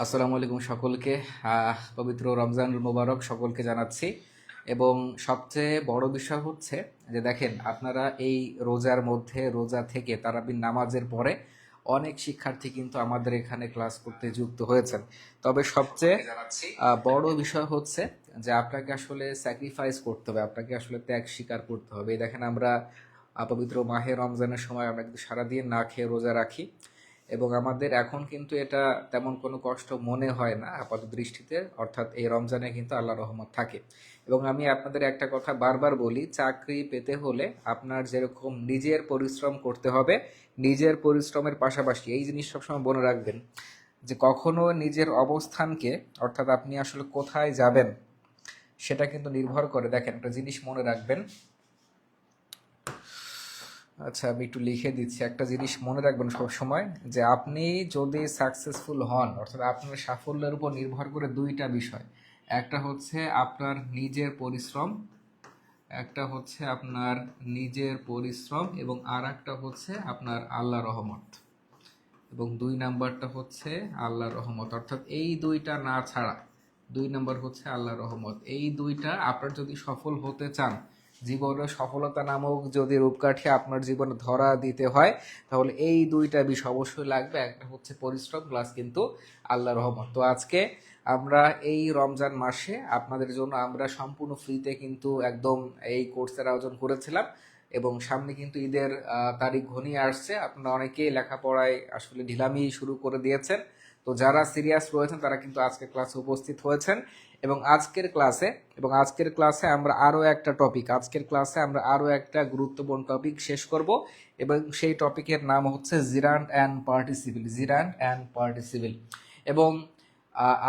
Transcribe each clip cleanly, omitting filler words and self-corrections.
আসসালামু আলাইকুম সকলকে। পবিত্র রমজানুল মোবারক সকলকে জানাচ্ছি। এবং সবচেয়ে বড় বিষয় হচ্ছে যে দেখেন, আপনারা এই রোজার মধ্যে রোজা থেকে তারাবির নামাজের পরে অনেক শিক্ষার্থী কিন্তু আমাদের এখানে ক্লাস করতে যুক্ত হয়েছেন। তবে সবচেয়ে বড় বিষয় হচ্ছে যে আপনাকে আসলে স্যাক্রিফাইস করতে হবে, আপনাকে আসলে ত্যাগ স্বীকার করতে হবে। এই দেখেন, আমরা পবিত্র মাহে রমজানের সময় আমরা কিন্তু সারাদিন না খেয়ে রোজা রাখি, এবং আমাদের এখন কিন্তু এটা তেমন কোনো কষ্ট মনে হয় না আপাত দৃষ্টিতে, অর্থাৎ এই রমজানে কিন্তু আল্লাহ রহমত থাকে। এবং আমি আপনাদের একটা কথা বারবার বলি, চাকরি পেতে হলে আপনার যেরকম নিজের পরিশ্রম করতে হবে, নিজের পরিশ্রমের পাশাপাশি এই জিনিস সবসময় মনে রাখবেন যে কখনো নিজের অবস্থানকে, অর্থাৎ আপনি আসলে কোথায় যাবেন সেটা কিন্তু নির্ভর করে। দেখেন, একটা জিনিস মনে রাখবেন। আচ্ছা, আমি একটু লিখে দিচ্ছি। একটা জিনিস মনে রাখবেন সব সময়, যে আপনি যদি সাকসেসফুল হন, অর্থাৎ আপনার সাফল্যের উপর নির্ভর করে দুইটা বিষয়। একটা হচ্ছে আপনার নিজের পরিশ্রম, একটা হচ্ছে আপনার নিজের পরিশ্রম, এবং আর একটা হচ্ছে আপনার আল্লাহ রহমত। এবং দুই নাম্বারটা হচ্ছে আল্লাহ রহমত, অর্থাৎ এই দুইটা না ছাড়া, দুই নাম্বার হচ্ছে আল্লাহ রহমত। এই দুইটা আপনার যদি সফল হতে চান, জীবনে সফলতা নামক যদি রূপকাঠি আপনার জীবনে ধরা দিতে হয়, তাহলে এই দুইটা বিষয় অবশ্যই লাগবে। একটা হচ্ছে পরিশ্রম প্লাস কিন্তু আল্লাহ রহমত। তো আজকে আমরা এই রমজান মাসে আপনাদের জন্য আমরা সম্পূর্ণ ফ্রিতে কিন্তু একদম এই কোর্সের আয়োজন করেছিলাম। এবং সামনে কিন্তু ঈদের তারিখ ঘনিয়ে আসছে। আপনারা অনেকেই লেখাপড়ায় আসলে ঢিলামি শুরু করে দিয়েছেন। তো যারা সিরিয়াস রয়েছেন তারা কিন্তু আজকের ক্লাসে উপস্থিত হয়েছেন। এবং আজকের ক্লাসে আমরা আরো একটা গুরুত্বপূর্ণ টপিক শেষ করব। এবং সেই টপিকের নাম হচ্ছে জিরান্ড অ্যান্ড পার্টিসিপল। এবং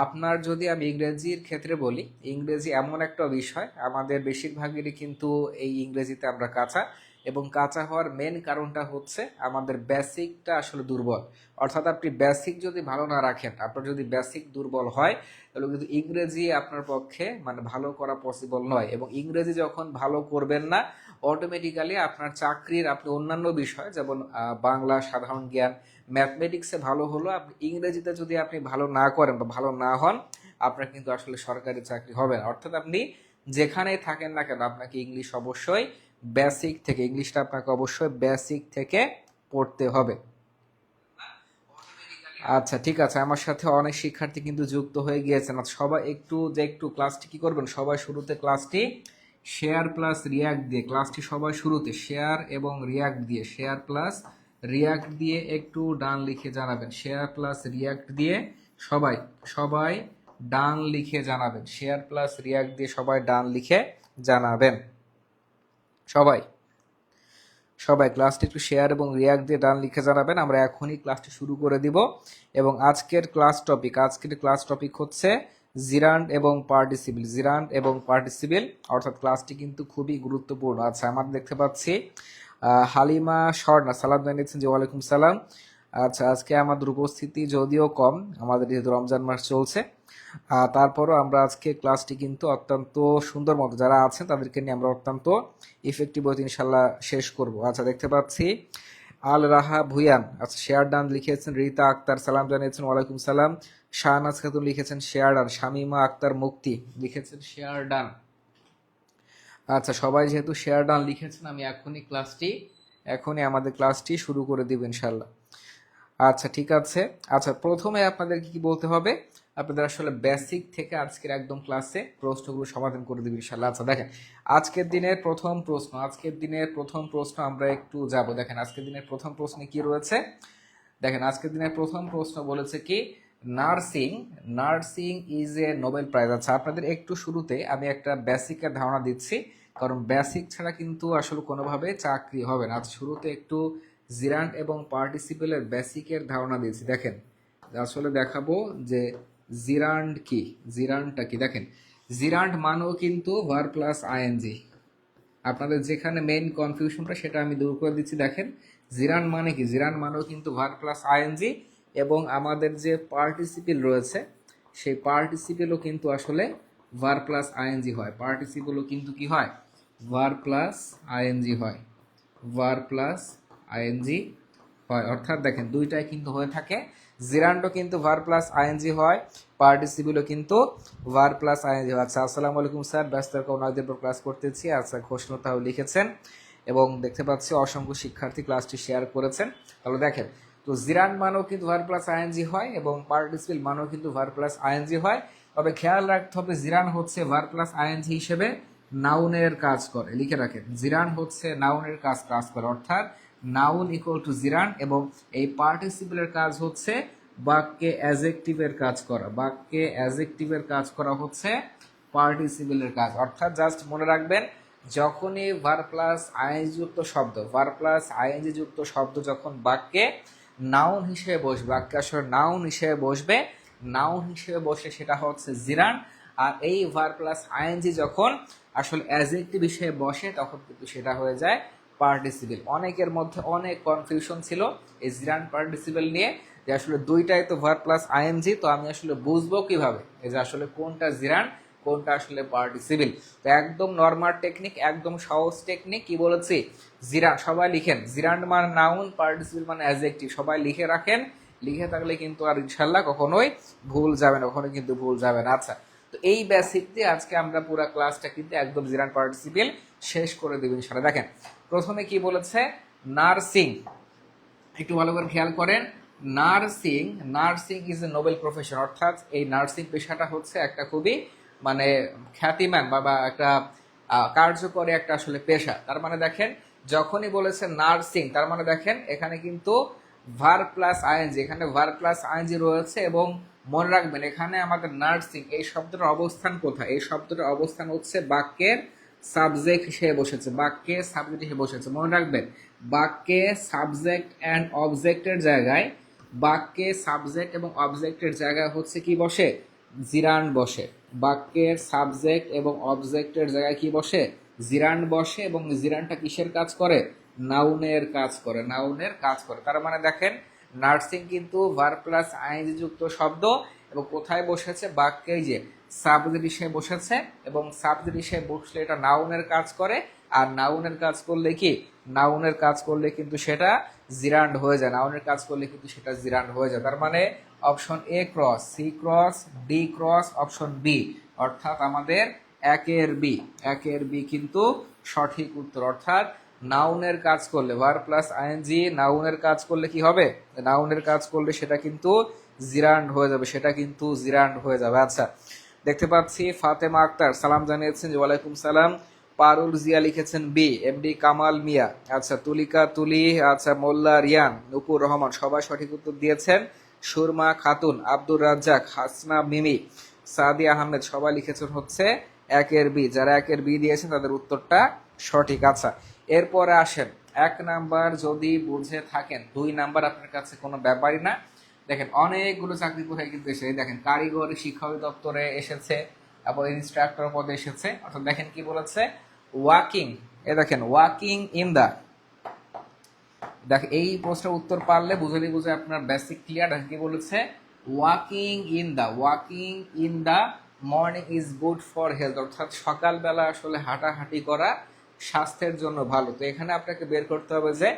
আপনার যদি আমি ইংরেজির ক্ষেত্রে বলি, ইংরেজি এমন একটা বিষয়, আমাদের বেশিরভাগেরই কিন্তু এই ইংরেজিতে আমরা কাঁচা। এবং কাঁচা হওয়ার মেন কারণটা হচ্ছে আমাদের বেসিকটা আসলে দুর্বল। অর্থাৎ আপনি বেসিক যদি ভালো না রাখেন, আপনার যদি বেসিক দুর্বল হয়, তাহলে কিন্তু ইংরেজি আপনার পক্ষে মানে ভালো করা পসিবল নয়। এবং ইংরেজি যখন ভালো করবেন না, অটোমেটিক্যালি আপনার চাকরির আপনি অন্যান্য বিষয় যেমন বাংলা, সাধারণ জ্ঞান, ম্যাথমেটিক্সে ভালো হলো, আপনি ইংরেজিতে যদি আপনি ভালো না করেন বা ভালো না হন, আপনার কিন্তু আসলে সরকারি চাকরি হবে না। অর্থাৎ আপনি যেখানেই থাকেন না কেন, আপনাকে ইংলিশ অবশ্যই বেসিক থেকে, ইংলিশটা আপনাকে অবশ্যই বেসিক থেকে পড়তে হবে। আচ্ছা, ঠিক আছে, আমার সাথে অনেক শিক্ষার্থী কিন্তু যুক্ত হয়ে গিয়েছেন। আচ্ছা, সবাই একটু ক্লাসটি কি করবেন, সবাই শুরুতে ক্লাসটি শেয়ার প্লাস রিয়াক্ট দিয়ে, ক্লাসটি সবাই শুরুতে শেয়ার এবং রিয়াক্ট দিয়ে, শেয়ার প্লাস রিয়াক্ট দিয়ে একটু ডান লিখে জানাবেন। শেয়ার প্লাস রিয়াক্ট দিয়ে সবাই সবাই ডান লিখে জানাবেন। শেয়ার প্লাস রিয়াক্ট দিয়ে সবাই ডান লিখে জানাবেন। সবাই সবাই ক্লাসটি একটু শেয়ার এবং রিয়াক্ট দিয়ে ডান লিখে জানাবেন। আমরা এখনই ক্লাসটি শুরু করে দিব। এবং আজকের ক্লাস টপিক হচ্ছে জিরান্ড এবং পার্টিসিপল, অর্থাৎ ক্লাসটি কিন্তু খুবই গুরুত্বপূর্ণ। আচ্ছা, আমরা দেখতে পাচ্ছি হালিমা স্বর্ণা সালাম জানিয়েছেন, যে ওয়ালাইকুম সালাম। আচ্ছা, আজকে আমাদের উপস্থিতি যদিও কম, আমাদের যেহেতু রমজান মাস চলছে, তারপরও আমরা আজকে ক্লাসটি কিন্তু অত্যন্ত সুন্দর মতো, যারা আছেন তাদেরকে নিয়ে আমরা অত্যন্ত ইফেক্টিভ হতে ইনশাল্লাহ শেষ করব। আচ্ছা, দেখতে পাচ্ছি আল রাহা ভুয়ান, আচ্ছা শেয়ার ডান লিখেছেন। রিতা আক্তার সালাম জানিয়েছেন, ওয়ালাইকুম সালাম। শাহনাজ খাতুন লিখেছেন শেয়ার ডান। শামিমা আক্তার মুক্তি লিখেছেন শেয়ার ডান। আচ্ছা, সবাই যেহেতু শেয়ার ডান লিখেছেন, আমি এখনই আমাদের ক্লাসটি শুরু করে দিব ইনশাল্লাহ। আচ্ছা, ঠিক আছে। আচ্ছা, প্রথমে আপনাদেরকে কি বলতে হবে, আপনাদের আসলে বেসিক থেকে আজকের একদম ক্লাসে প্রশ্নগুলো সমাধান করে দেবেন ইনশাল্লাহ। আচ্ছা, দেখেন আজকের দিনের প্রথম প্রশ্ন আমরা একটু যাব। দেখেন আজকের দিনের প্রথম প্রশ্নে কি রয়েছে। দেখেন আজকের দিনের প্রথম প্রশ্ন বলেছে কি, nursing nursing is a Nobel prize. আচ্ছা, আপনাদের একটু শুরুতে আমি একটা বেসিকের ধারণা দিচ্ছি, কারণ বেসিক ছাড়া কিন্তু আসলে কোনোভাবে চাকরি হবে না। আচ্ছা, শুরুতে একটু জিরান্ড এবং পার্টিসিপেলের বেসিকের ধারণা দিয়েছি। দেখেন আসলে দেখাবো যে জিরান্ডটা কি। দেখেন, জিরান্ড মানেও কিন্তু ভার প্লাস আইএনজি। আপনাদের যেখানে মেইন কনফিউশনটা সেটা আমি দূর করে দিচ্ছি। দেখেন, জিরান মানে কি, জিরান মানেও কিন্তু ভার প্লাস আইএনজি। এবং আমাদের যে পার্টিসিপেল রয়েছে, সেই পার্টিসিপেলও কিন্তু আসলে ভার প্লাস আইএনজি হয়। পার্টিসিপেলও কিন্তু কি হয়, ভার প্লাস আইএনজি হয়। ভার প্লাস আইএনজি হয়, অর্থাৎ দেখেন দুইটাই কিন্তু হয়ে থাকে জিরান্ডও কিন্তু ভার প্লাস আইএনজি হয়, পার্টিসিপিলও কিন্তু ভার প্লাস আইএনজি হয়। আচ্ছা, আসসালামু আলাইকুম স্যার, ব্যস্ত অনেকদিন পর ক্লাস করতেছি। আচ্ছা, ঘোষণাটাও লিখেছেন এবং দেখতে পাচ্ছি অসংখ্য শিক্ষার্থী ক্লাসটি শেয়ার করেছেন। তাহলে দেখেন, তো জিরান্ড মানেও কিন্তু ভার প্লাস আইএনজি হয় এবং পার্টিসিপিল মানেও কিন্তু ভার প্লাস আইএনজি হয়। তবে খেয়াল রাখতে হবে জিরান হচ্ছে ভার প্লাস আইএনজি হিসেবে নাউনের কাজ করে, লিখে রাখেন। জিরান হচ্ছে নাউনের কাজ করে, অর্থাৎ নাউন ইকুয়াল টু জিরান, এবং এই পার্টিসিপেলের কাজ হচ্ছে বাক্যে অ্যাজেক্টিভের কাজ করা। বাক্যে অ্যাজেক্টিভের কাজ করা হচ্ছে পার্টিসিপেলের কাজ। অর্থাৎ জাস্ট মনে রাখবেন, যখনই ভার প্লাস আইএনজি যুক্ত শব্দ, ভার প্লাস আইএনজি যুক্ত শব্দ যখন বাক্যে নাউন হিসেবে বসবে, বাক্যে আসলে নাউন হিসেবে বসবে, নাউন হিসেবে বসে সেটা হচ্ছে জিরান। আর এই ভার প্লাস আইএনজি যখন আসলে অ্যাজেক্টিভ হিসেবে বসে তখন কিন্তু সেটা হয়ে যায় পার্টিসিপেল। অনেকের মধ্যে অনেক কনফিউশন ছিল এই জিরান পার্টিসিপেল নিয়ে, যে আসলে দুইটাই তো ভার প্লাস আইএনজি, তো আমি আসলে বুঝবো কিভাবে এই যে আসলে কোনটা জিরান কোনটা আসলে পার্টিসিপেল। তো একদম নরমাল টেকনিক, একদম সহজ টেকনিক। কি বলেছি? জিরান সবাই লিখেন, জিরান মানে নাউন, পার্টিসিপেল মানে অ্যাডজেক্টিভ, সবাই লিখে রাখেন। লিখে থাকলে কিন্তু আর ইনশাল্লাহ কখনোই ভুল যাবে না, কখনোই কিন্তু ভুল যাবে না। আচ্ছা, তো এই বেসিক দিয়ে আজকে আমরা পুরো ক্লাসটা কিন্তু একদম জিরান পার্টিসিপেল শেষ করে দেব ইনশাল্লাহ। দেখেন, প্রথমে কি বলেছে? নার্সিং। একটু ভালো করে খেয়াল করেন, nursing, nursing is a noble profession. অর্থাৎ এই নার্সিং পেশাটা হচ্ছে একটা খুবই মানে খ্যাতিমান বা একটা কার্যকরী একটা আসলে পেশা। তার মানে দেখেন, যখনই বলেছে নার্সিং, তার মানে দেখেন এখানে কিন্তু ভার প্লাস আইএনজি, এখানে ভার প্লাস আইএনজি রয়েছে। এবং মনে রাখবেন, এখানে আমাদের নার্সিং এই শব্দটার অবস্থান কোথায়? এই শব্দটার অবস্থান হচ্ছে বাক্যের সাবজেক্ট হিসেবে বসেছে, বাক্যে সাবজেক্ট হিসেবে বসেছে। মনে রাখবেন, বাক্যে সাবজেক্ট অ্যান্ড অবজেক্টের জায়গায়, বাক্যে সাবজেক্ট এবং অবজেক্টের জায়গায় হচ্ছে কি বসে? জিরান বসে। বাক্যের সাবজেক্ট এবং অবজেক্টের জায়গায় কি বসে? জিরান বসে। এবং জিরানটা কিসের কাজ করে? নাউনের কাজ করে, নাউনের কাজ করে। তার মানে দেখেন, নার্সিং কিন্তু ভার প্লাস আইএনজি যুক্ত শব্দ, এবং কোথায় বসেছে? বাক্যে যে সাবজেক্ট হিসেবে বসেছে, এবং সাবজেক্ট হিসেবে বসলে এটা নাউনের কাজ করে। আর নাউনের কাজ করলে কি? নাউনের কাজ করলে কিন্তু সেটা জিরান্ড হয়ে যায়, নাউনের কাজ করলে কিন্তু সেটা জিরান্ড হয়ে যায়। তার মানে option A cross, C cross, D cross, option B, অর্থাৎ আমাদের একের বি, একের বি কিন্তু সঠিক উত্তর। অর্থাৎ নাউনের কাজ করলে, ভার প্লাস আইএনজি নাউনের কাজ করলে কি হবে? নাউনের কাজ করলে সেটা কিন্তু জিরান্ড হয়ে যাবে, সেটা কিন্তু জিরান্ড হয়ে যাবে। আচ্ছা, দেখতে পাচ্ছি ফাতেমা আক্তার সালাম জানিয়েছেন, যে ওয়ালাইকুম সালাম। পারুল জিয়া লিখেছেন বি। এমডি কামাল মিয়া, আচ্ছা, তুলিকা তুলি, আচ্ছা, মোল্লা রিয়ান, নুপুর রহমান, সবাই সঠিক উত্তর দিয়েছেন। সুরমা খাতুন, আব্দুর রাজ্জাক, হাসনা মিমি, সাদি আহমেদ, সবাই লিখেছেন হচ্ছে একের বি। যারা একের বি দিয়েছেন তাদের উত্তরটা সঠিক। আচ্ছা, এরপরে আসেন, এক নাম্বার যদি বুঝে থাকেন, 2 নাম্বার আপনার কাছে কোনো ব্যাপারই না। দেখেন, অনেকগুলো চাকরি কোথায় কিন্তু এসে, দেখেন কারিগরি শিক্ষা অধিদপ্তরে এসেছে, এবং ইনস্ট্রাক্টর পদে এসেছে। অর্থাৎ দেখেন কি বলেছে, ওয়াকিং, এ দেখেন ওয়াকিং ইন দা, দেখ এই প্রশ্নের উত্তর পারলে বুঝে আপনার বেসিক ক্লিয়ার। কি বলেছে? Walking in the, walking in the morning is good for health. অর্থাৎ সকালবেলা আসলে হাঁটাহাঁটি করা স্বাস্থ্যের জন্য ভালো। তো এখানে আপনাকে বের করতে হবে যে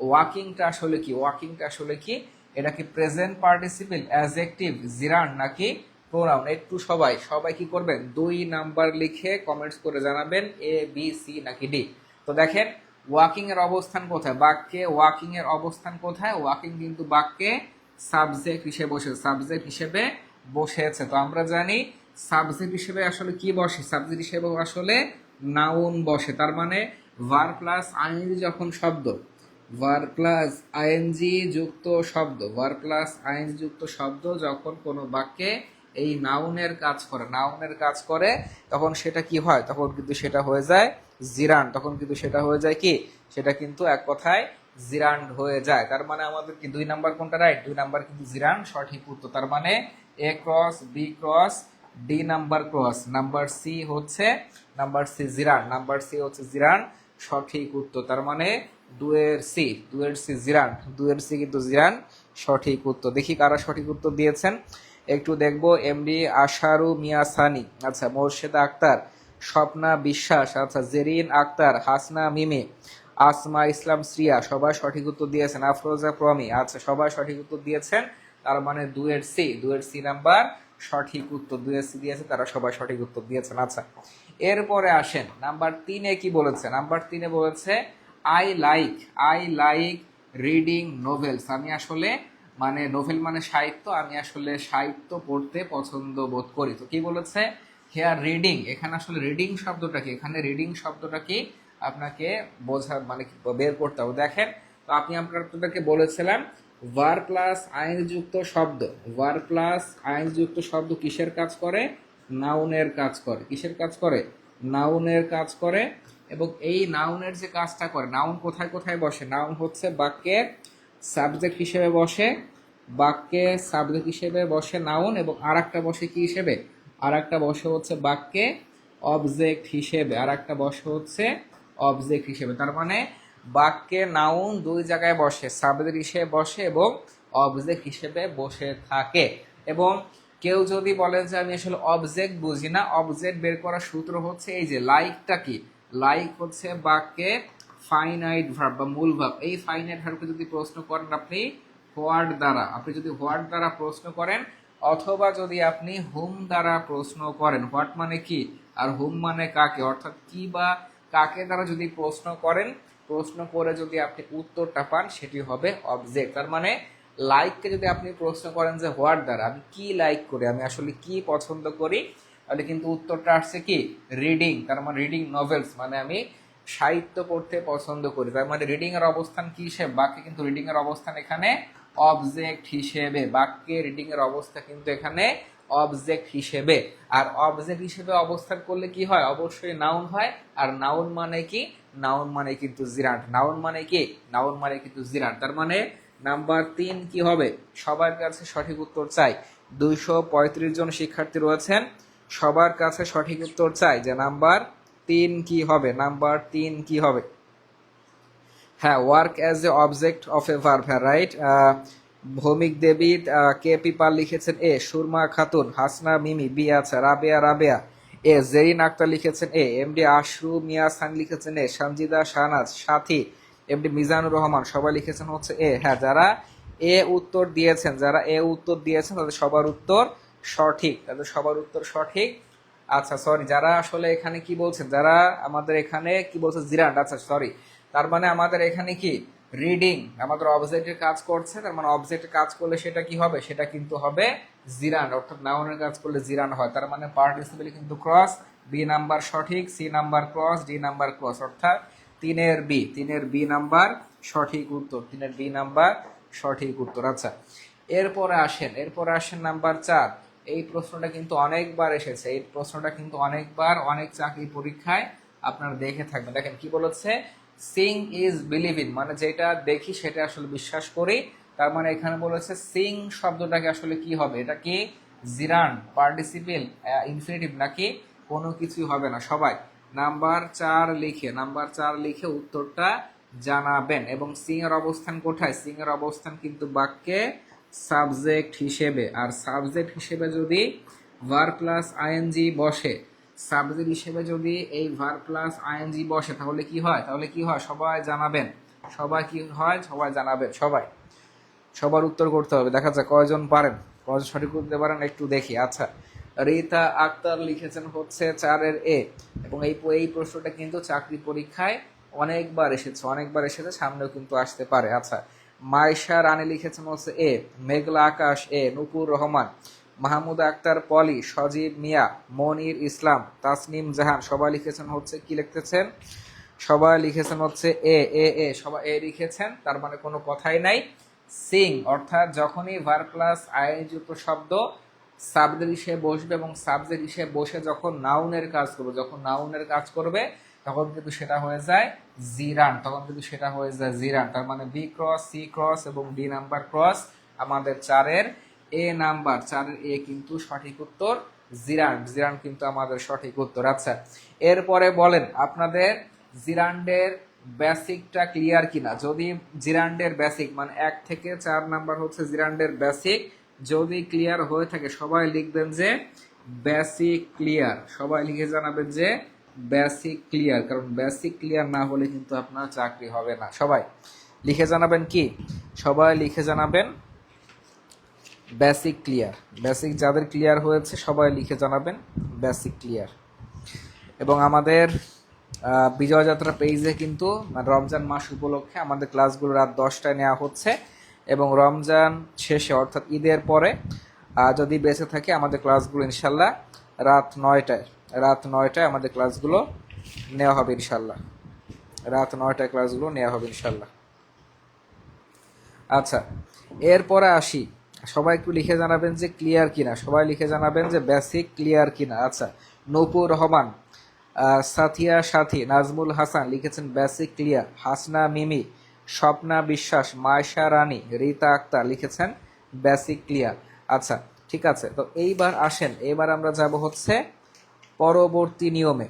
ওয়াকিংটা আসলে কি, ওয়াকিংটা আসলে কি, এটা কি প্রেজেন্ট পার্টিসিপল, অ্যাডজেক্টিভ, জিরান, নাকি প্রোনাউন? একটু সবাই সবাই কি করবেন? 2 নাম্বার লিখে কমেন্টস করে জানাবেন এ বি সি নাকি ডি। তো দেখেন, ওয়াকিং এর অবস্থান কোথায়? বাক্যে ওয়াকিং এর অবস্থান কোথায়? ওয়াকিং কিন্তু বাক্যে সাবজেক্ট হিসেবে বসে, সাবজেক্ট হিসেবে বসেছে। তো আমরা জানি সাবজেক্ট হিসেবে আসলে কি বসে? সাবজেক্ট হিসেবে আসলে নাউন বসে। তার মানে ভার প্লাস আইএনজি যখন শব্দ, ভার প্লাস আইএনজি যুক্ত শব্দ, ভার প্লাস আইএনজি যুক্ত শব্দ যখন কোনো বাক্যে এই নাউনের কাজ করে, নাউনের কাজ করে, তখন সেটা কি হয়? তখন কিন্তু সেটা হয়ে যায় জিরান। তখন কিন্তু সেটা হয়ে যায় কি? সেটা কিন্তু এক কথায় জিরান হয়ে যায়। তার মানে আমাদের কি 2 নাম্বার কোনটা রাইট? 2 নাম্বার কিন্তু জিরান সঠিক উত্তর। তার মানে A cross, B cross, D number cross, number C হচ্ছে, নাম্বার সি জিরান, নাম্বার সি হচ্ছে জিরান সঠিক উত্তর। তার মানে 2 এর সি, 2 এর সি জিরান, 2 এর সি কিন্তু জিরান সঠিক উত্তর। দেখি কারা সঠিক উত্তর দিয়েছেন, একটু দেখবো। এমডি আশারু মিয়া সানি, আচ্ছা, মোর্শেদা আক্তার, স্বপ্না বিশ্বাস, আচ্ছা, জেরিন আক্তার, হাসনা মিমি, আসমা ইসলাম শ্রিয়া, সবাই সঠিক উত্তর দিয়েছেন। আফরোজা প্রমি, আচ্ছা, সবাই সঠিক উত্তর দিয়েছেন। তার মানে 2 এর সি নাম্বার সঠিক উত্তর। 2 এর সি দিয়েছে, তারা সবাই সঠিক উত্তর দিয়েছেন। আচ্ছা, এরপরে আসেন নাম্বার 3-এ কি বলেছে। নাম্বার 3-এ বলেছে আই লাইক রিডিং নোভেলস। আমি আসলে মানে নোভেল মানে সাহিত্য, আমি আসলে সাহিত্য পড়তে পছন্দ বোধ করি। তো কি বলেছে হেয়ার রিডিং, এখানে আসলে রিডিং শব্দটা কি, এখানে রিডিং শব্দটা কি আপনাকে বোঝা মানে বের করতে হবে। দেখেন, তো আপনাদেরকে বলেছিলাম ভার প্লাস আইনযুক্ত শব্দ, ভার প্লাস আইনযুক্ত শব্দ কিসের কাজ করে, নাউনের কাজ করে। কিসের কাজ করে, নাউনের কাজ করে। এবং এই নাউনের যে কাজটা করে, নাউন কোথায় কোথায় বসে, নাউন হচ্ছে বাক্যের সাবজেক্ট হিসেবে বসে, বাক্যে সাবজেক্ট হিসেবে বসে নাউন, এবং আর একটা বসে কি হিসেবে, আর একটা বসে হচ্ছে বাক্যে অবজেক্ট হিসেবে, আর একটা বসে হচ্ছে অবজেক্ট হিসেবে। তার মানে বাক্যে নাউন 2 জায়গায় বসে, সাবজেক্ট হিসেবে বসে এবং অবজেক্ট হিসেবে বসে থাকে। এবং কেউ যদি বলেন যে আমি আসলে অবজেক্ট বুঝি না, অবজেক্ট বের করার সূত্র হচ্ছে এই যে লাইকটা কি, লাইক হচ্ছে বাক্যে ফাইনাইট ভার্ব বা মূল ভার্ব। এই ফাইনাইট ভার্বকে যদি প্রশ্ন করেন আপনি হোয়াট দ্বারা, আপনি যদি হোয়াট দ্বারা প্রশ্ন করেন, অথবা যদি আপনি হুম দ্বারা প্রশ্ন করেন, হোয়াট মানে কি আর হুম মানে কাকে, অর্থাৎ কি বা কাকে দ্বারা যদি প্রশ্ন করেন, প্রশ্ন করে যদি আপনি উত্তরটা পান, সেটি হবে অবজেক্ট। তার মানে লাইককে যদি আপনি প্রশ্ন করেন যে হোয়াট দ্বারা, আমি কি লাইক করি, আমি আসলে কি পছন্দ করি, তাহলে কিন্তু উত্তরটা আসছে কি রিডিং। তার মানে রিডিং নভেলস মানে আমি সাহিত্য পড়তে পছন্দ করি। তার মানে রিডিং এর অবস্থান কি হিসেবে, বাক্যে কিন্তু রিডিং এর অবস্থান এখানে অবজেক্ট হিসেবে, বাক্যে রিডিং এর অবস্থা কিন্তু এখানে অবজেক্ট হিসেবে। আর অবজেক্ট হিসেবে অবস্থান করলে কি হয়, অবশ্যই নাউন হয়। আর নাউন মানে কি, নাউন মানে কিন্তু জিরান্ট, নাউন মানে কি, নাউন মানে কিন্তু জিরান্ট। তার মানে নাম্বার 3 কি হবে, সবার কাছে সঠিক উত্তর চাই। 235 জন শিক্ষার্থী রয়েছেন, সবার কাছে সঠিক উত্তর চাই যে নাম্বার 3 কি হবে, নাম্বার 3 কি হবে। হ্যাঁ, work as a object of A verb, হ্যাঁ রাইট। ভৌমিক দেবী, কে পি পাল লিখেছেন এ, সুরমা খাতুন, হাসনা মিমি বি, আচ্ছা রাবেয়া এ, জেরিন আক্তার লিখেছেন এ, এমডি আশরু মিয়া সান লিখেছেন এ, সঞ্জিদা শাহনাজ, সাথী, এমডি মিজানুর রহমান সবাই লিখেছেন হচ্ছে এ। হ্যাঁ, যারা এ উত্তর দিয়েছেন, যারা এ উত্তর দিয়েছেন তাদের সবার উত্তর সঠিক, তাদের সবার উত্তর সঠিক। আচ্ছা সরি, যারা আসলে এখানে কি বলছেন, যারা আমাদের এখানে কি বলছে জিরান্ড, আচ্ছা সরি, তার মানে আমাদের এখানে কি রিডিং আমাদের অবজেক্টের কাজ করছে। তার মানে অবজেক্টের কাজ করলে সেটা কি হবে, সেটা কিন্তু হবে জিরান্ড, অর্থাৎ নাউনের কাজ করলে জিরান্ড হয়। তার মানে পার্টিসিপেল কিন্তু ক্রস, বি নাম্বার সঠিক, C number cross, D number cross, অর্থাৎ 3-এর বি নাম্বার সঠিক উত্তর, 3-এর বি নাম্বার সঠিক উত্তর। আচ্ছা, এরপরে আসেন নাম্বার 4। এই প্রশ্নটা কিন্তু অনেকবার এসেছে, এই প্রশ্নটা কিন্তু অনেকবার অনেক চাকরি পরীক্ষায় আপনারা দেখে থাকবেন। দেখেন কি বলেছে, সিং ইজ বিলিভ ইন, মানে যেটা দেখি সেটা আসলে বিশ্বাস করি। তার মানে এখানে বলেছে সিং শব্দটাকে আসলে কি হবে, এটা কি জিরান্ড, পার্টিসিপেল, ইনফিনিটিভ নাকি কোনো কিছুই হবে না। সবাই নাম্বার 4 লিখে উত্তরটা জানাবেন। এবং সিং এর অবস্থান কোথায়, সিং এর অবস্থান কিন্তু বাক্যে সাবজেক্ট হিসেবে। আর সাবজেক্ট হিসেবে যদি ভার প্লাস আইএনজি বসে, সাবজেক্ট হিসেবে যদি এই ভার প্লাস আইএনজি বসে, তাহলে কি হয়, সবাই জানাবেন, সবাই জানাবেন, সবার উত্তর করতে হবে। দেখা যাক কয়জন পারেন, কয়জন সঠিক উত্তর দিতে পারেন একটু দেখি। আচ্ছা, রীতা আক্তার লিখেছেন হচ্ছে 4-এর এ, এবং এই প্রশ্নটা কিন্তু চাকরি পরীক্ষায় অনেকবার এসেছে, সামনেও কিন্তু আসতে পারে। আচ্ছা, মাইশা রানী লিখেছেন হচ্ছে এ, মেঘলা আকাশ এ, নুপুর রহমান, মাহমুদা আক্তার পলি, সজীব মিয়া, মনির ইসলাম, তাসনিম জাহান সবাই লিখেছেন হচ্ছে কি লিখতেছেন, সবাই লিখেছেন হচ্ছে এ এ এ সবাই এ লিখেছেন। তার মানে কোনো কথাই নাই, সিং অর্থাৎ যখনই ভার প্লাস আইএনজি যুক্ত শব্দ সাবজেক্ট হিসেবে বসবে এবং সাবজেক্ট হিসেবে বসে যখন নাউনের কাজ করবে, তখন কিন্তু সেটা হয়ে যায় জিরান, তার মানে বি ক্রস, সি ক্রস এবং ডি নাম্বার ক্রস আমাদের 4-এর এ কিন্তু সঠিক উত্তর, জিরান কিন্তু আমাদের সঠিক উত্তর। আচ্ছা, এরপরে বলেন আপনাদের জিরান্ডের বেসিকটা ক্লিয়ার কিনা। যদি জিরান্ডের বেসিক মানে 1 থেকে 4 নাম্বার হচ্ছে জিরান্ডের বেসিক, যদি ক্লিয়ার হয়ে থাকে সবাই লিখবেন যে বেসিক ক্লিয়ার, সবাই লিখে জানাবেন যে বেসিক ক্লিয়ার, কারণ বেসিক ক্লিয়ার না হলে কিন্তু আপনার চাকরি হবে না। সবাই লিখে জানাবেন কি, সবাই লিখে জানাবেন বেসিক ক্লিয়ার। বেসিক যাদের ক্লিয়ার হয়েছে সবাই লিখে জানাবেন বেসিক ক্লিয়ার। এবং আমাদের বিজয় যাত্রা পেজে কিন্তু রমজান মাস উপলক্ষে আমাদের ক্লাসগুলো রাত 10টায় নেওয়া হচ্ছে এবং রমজান শেষে অর্থাৎ ঈদের পরে যদি বেঁচে থাকে আমাদের ক্লাসগুলো ইনশাল্লাহ রাত 9টায় আমাদের ক্লাসগুলো নেওয়া হবে ইনশাল্লাহ। রাত 9টায় ক্লাসগুলো নেওয়া হবে ইনশাল্লাহ। আচ্ছা, এরপরে আসি, সবাই একটু লিখে জানাবেন যে ক্লিয়ার কিনা, সবাই লিখে জানাবেন যে বেসিক ক্লিয়ার কিনা। আচ্ছা, নূপুর রহমান, সাথিয়া সাথী, নাজমুল হাসান লিখেছেন বেসিক ক্লিয়ার। হাসনা মিমি, স্বপ্না বিশ্বাস, মায়শা রানী, রীতা আক্তার লিখেছেন বেসিক ক্লিয়ার। আচ্ছা ঠিক আছে, তো এইবার আসেন, এবার আমরা যাব হচ্ছে পরবর্তী নিয়মে।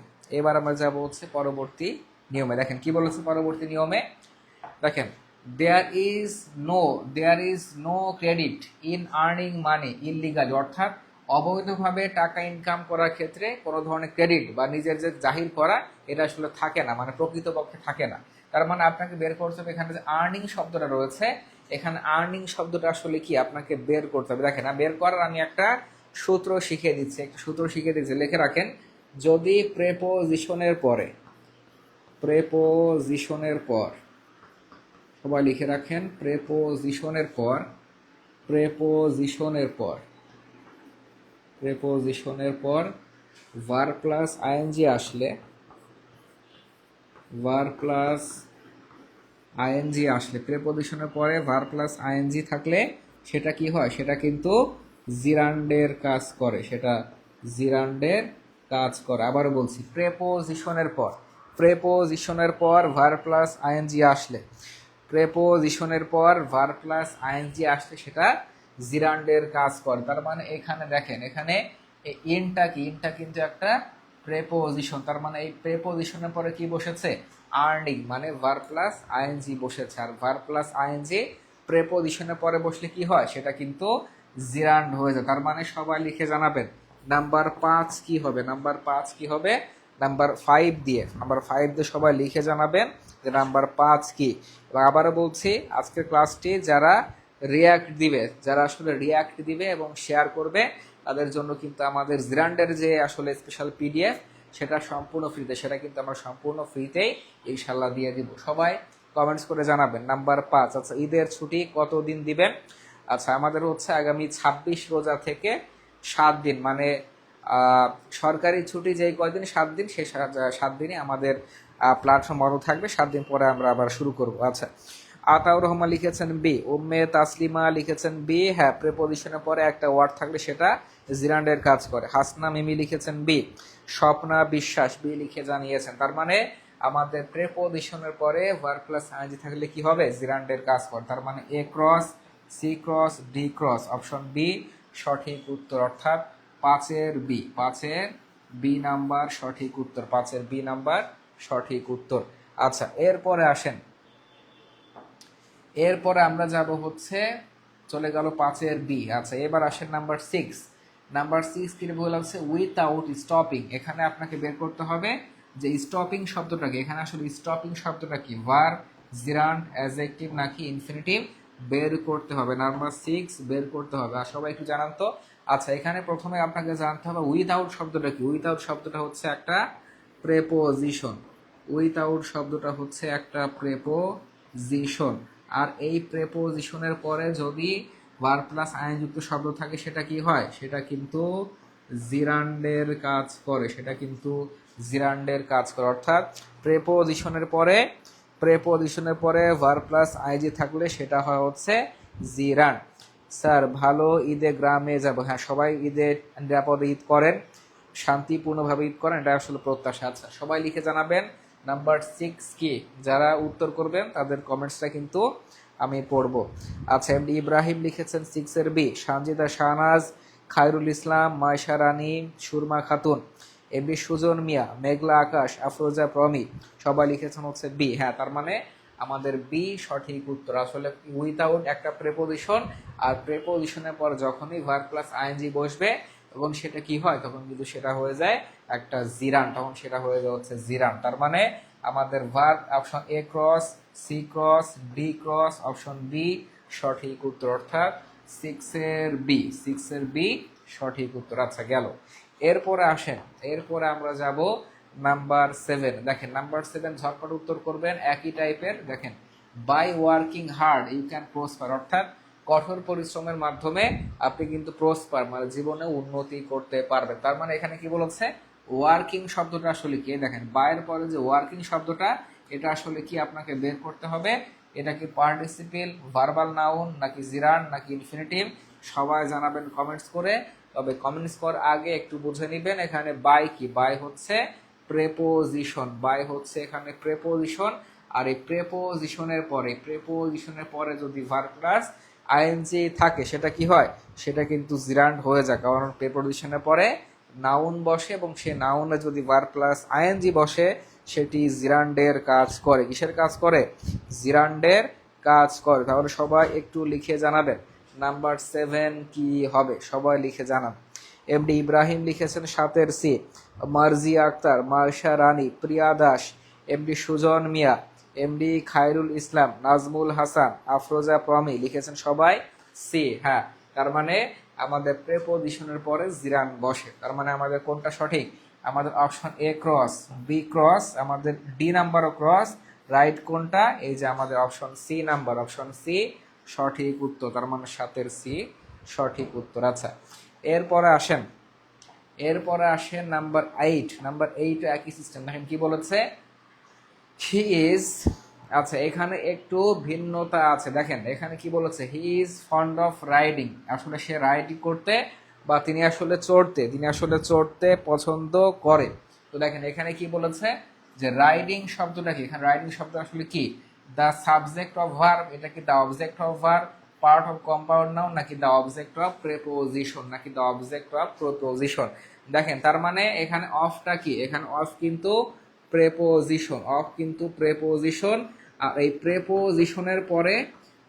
পরবর্তী নিয়মে দেখেন কি বলেছে পরবর্তী নিয়মে। দেখেন, there is no credit in earning money illegally, অর্থাৎ অবৈধভাবে টাকা ইনকাম করার ক্ষেত্রে কোনো ধরনের ক্রেডিট বা নিজের যে জাহির করা এটা আসলে থাকে না, মানে প্রকৃতপক্ষে থাকে না। তার মানে আপনাকে বের করতে হবে এখানে যে আর্নিং শব্দটা রয়েছে, এখানে আর্নিং শব্দটা আসলে কি আপনাকে বের করতে হবে। দেখেন, বের করার আমি একটা সূত্র শিখিয়ে দিচ্ছি, লিখে রাখেন। যদি প্রেপোজিশনের পর সবাই লিখে রাখেন, প্রেপোজিশনের পর ভার প্লাস আইএনজি আসলে, প্রেপোজিশনের পরে ভার প্লাস আইএনজি থাকলে সেটা কি হয়, সেটা কিন্তু জিরান্ডের কাজ করে, আবারও বলছি, প্রেপোজিশনের পর ভার প্লাস আইএনজি আসলে, সেটা জিরান্ডের কাজ করে। তার মানে এখানে দেখেন, এখানে ইনটা কিন্তু একটা প্রেপোজিশন, তার মানে এই প্রেপোজিশনের পরে কি বসেছে, আর্নিং, মানে ভার প্লাস আইএনজি বসেছে। আর ভার প্লাস আইএনজি প্রেপোজিশনের পরে বসলে কি হয়, সেটা কিন্তু জিরান্ড হয়ে যায়। তার মানে সবাই লিখে জানাবেন নাম্বার 5 কি হবে, নাম্বার 5 দিয়ে সবাই লিখে জানাবেন যে নাম্বার 5 কি। এবং আবারও বলছি, আজকের ক্লাসটি যারা আসলে রিয়াক্ট দিবে এবং শেয়ার করবে তাদের জন্য কিন্তু আমাদের জিরান্ডের যে আসলে স্পেশাল পিডিএফ সেটা সম্পূর্ণ ফ্রিতে, সেটা কিন্তু আমরা সম্পূর্ণ ফ্রিতেই ইনশাল্লাহ দিয়ে দিব। সবাই কমেন্টস করে জানাবেন নাম্বার 5। আচ্ছা, ঈদের ছুটি কতদিন দিবেন? আচ্ছা, আমাদের হচ্ছে আগামী 26 রোজা থেকে 7 দিন, মানে সরকারি ছুটি যেই কয়দিন 7 দিন, সেই 7 দিনই আমাদের প্ল্যাটফর্ম বন্ধ থাকবে। 7 দিন পরে আমরা আবার শুরু করব। আচ্ছা, আতাউর রহমান লিখেছেন বি, উম্মে তাসলিমা লিখেছেন বি, হ্যাঁ প্রেপোজিশনের পরে একটা ওয়ার্ড থাকলে সেটা জিরান্ডের কাজ করে। হাসনা মিমি লিখেছেন বি, স্বপ্না বিশ্বাস বি লিখে জানিয়েছেন। তার মানে আমাদের প্রেপোজিশনের পরে ভার্ব প্লাস আইএনজি থাকলে কি হবে, জিরান্ডের কাজ করে। তার মানে A cross, C cross, D cross, option B সঠিক উত্তর, অর্থাৎ 5-এর বি নাম্বার সঠিক উত্তর, 5-এর বি নাম্বার সঠিক উত্তর। আচ্ছা, এরপরে আমরা যাব হচ্ছে, চলে গেল 5-এর বি। আচ্ছা, এবার আসেন নাম্বার 6। নাম্বার 6 কি বলছে, উইথআউট স্টপিং। এখানে আপনাকে বের করতে হবে যে স্টপিং শব্দটা কি। এখানে আসলে স্টপিং শব্দটা কি, ভার্ব, জিরান্ড, অ্যাডজেক্টিভ নাকি ইনফিনিটিভ, বের করতে হবে। নাম্বার 6 বের করতে হবে। আর সবাই একটু জানান তো। আচ্ছা, এখানে প্রথমে আপনাকে জানতে হবে উইথআউট শব্দটা কি। উইথআউট শব্দটা হচ্ছে একটা প্রেপোজিশন। আর এই প্রেপোজিশনের পরে যদি ভার্ব প্লাস আইন যুক্ত শব্দ থাকে সেটা কি হয়, সেটা কিন্তু জিরান্ডের কাজ করে, অর্থাৎ প্রেপোজিশনের পরে ভার্ব প্লাস আইজি থাকলে সেটা হয় হচ্ছে জিরান্ড। স্যার, ভালো ঈদে গ্রামে যাব। হ্যাঁ, সবাই ঈদে নিরাপদে ঈদ করেন, শান্তিপূর্ণভাবে ঈদ করেন, এটা আসলে প্রত্যাশা। আচ্ছা, সবাই লিখে জানাবেন নাম্বার 6 কি। যারা উত্তর করবেন তাদের কমেন্টসটা কিন্তু আমি পড়ব। আচ্ছা, এমডি ইব্রাহিম লিখেছেন 6-এর বি, সানজিদা শাহনাজ, খায়রুল ইসলাম, মায়শা রানী, সুরমা খাতুন, এমডি সুজন মিয়া, মেঘলা আকাশ, আফরোজা প্রমি, সবাই লিখেছেন হচ্ছে বি। হ্যাঁ, তার মানে আমাদের বি সঠিক উত্তর। আসলে উইথআউট একটা প্রেপোজিশন, আর প্রেপোজিশনের পর যখনই ভার্ব প্লাস আইএনজি বসবে এবং সেটা কি হয়, তখন কিন্তু সেটা হয়ে যায় একটা জিরান, তখন সেটা হয়ে যায় হচ্ছে জিরান। তার মানে আমাদের verb option A cross, C cross, D cross, option B সঠিক উত্তর, অর্থাৎ সিক্সের বি সঠিক উত্তর। আচ্ছা গেল। এরপরে আসেন, এরপরে আমরা যাব নাম্বার 7। দেখেন নাম্বার 7 ঝটপট উত্তর করবেন, একই টাইপের। দেখেন by working hard you can prosper, অর্থাৎ কঠোর পরিশ্রমের মাধ্যমে আপনি কিন্তু প্রসপার মানে জীবনে উন্নতি করতে পারবেন। তার মানে এখানে কি বলেছে, ওয়ার্কিং শব্দটা আসলে কি, দেখেন বাইয়ের পরে যে ওয়ার্কিং শব্দটা, এটা আসলে কি আপনাকে বের করতে হবে। এটা কি পার্টিসিপেল, ভার্বাল নাউন, নাকি জিরান্ড, নাকি ইনফিনিটিভ? সবাই জানাবেন কমেন্টস করে। তবে কমেন্টস করার আগে একটু বুঝে নেবেন এখানে বাই কি, বাই হচ্ছে প্রেপোজিশন, বাই হচ্ছে এখানে প্রেপোজিশন। আর এই প্রেপোজিশনের পরে যদি ভার্ব প্লাস আইএনজি থাকে সেটা কি হয়, সেটা কিন্তু জিরান্ড হয়ে যায়, কারণ প্রেপোজিশনের পরে নাউন বসে এবং সে নাউনে যদি ভার্ব প্লাস আইএনজি বসে সেটি জিরান্ডের কাজ করে। কিসের কাজ করে? জিরান্ডের কাজ করে। তাহলে সবাই একটু লিখে জানাবেন নাম্বার 7 কি হবে, সবাই লিখে জানান। এমডি ইব্রাহিম লিখেছেন 7 মার্জিয়া আক্তার, মার্শা রানী, প্রিয়া দাস, এমডি সুজন মিয়া, এমডি খায়রুল ইসলাম, নাজমুল হাসান, আফরোজা প্রমি লিখেছেন সবাই সি। হ্যাঁ, তার মানে আমাদের প্রেপোজিশনের পরে জিরান বসে। তার মানে আমাদের কোনটা সঠিক? আমাদের option A cross, B cross, আমাদের ডি নাম্বারও ক্রস, রাইট কোনটা? এই যে আমাদের option C number, option C সঠিক উত্তর। তার মানে 7 সঠিক উত্তর। আচ্ছা এরপরে আসেন নাম্বার 8। নাম্বার 8 একই সিস্টেম। দেখেন কি বলেছে, হি ইজ, আচ্ছা এখানে একটু ভিন্নতা আছে। দেখেন এখানে কি বলেছে, he is fond of riding, আসলে সে রাইডিং করতে বা তিনি আসলে চড়তে পছন্দ করে। তো দেখেন এখানে কি বলেছে যে রাইডিং শব্দটা কি, এখানে রাইডিং শব্দ আসলে কি, দ্য সাবজেক্ট অফ ভার্ব, এটা কি the object of verb, part of compound noun, নাকি দ্য অবজেক্ট অফ প্রেপোজিশন, নাকি দ্য অবজেক্ট অফ প্রপোজিশন? দেখেন তার মানে এখানে অফটা কি, এখানে অফ কিন্তু প্রেপোজিশন, অফ কিন্তু প্রেপোজিশন। আর এই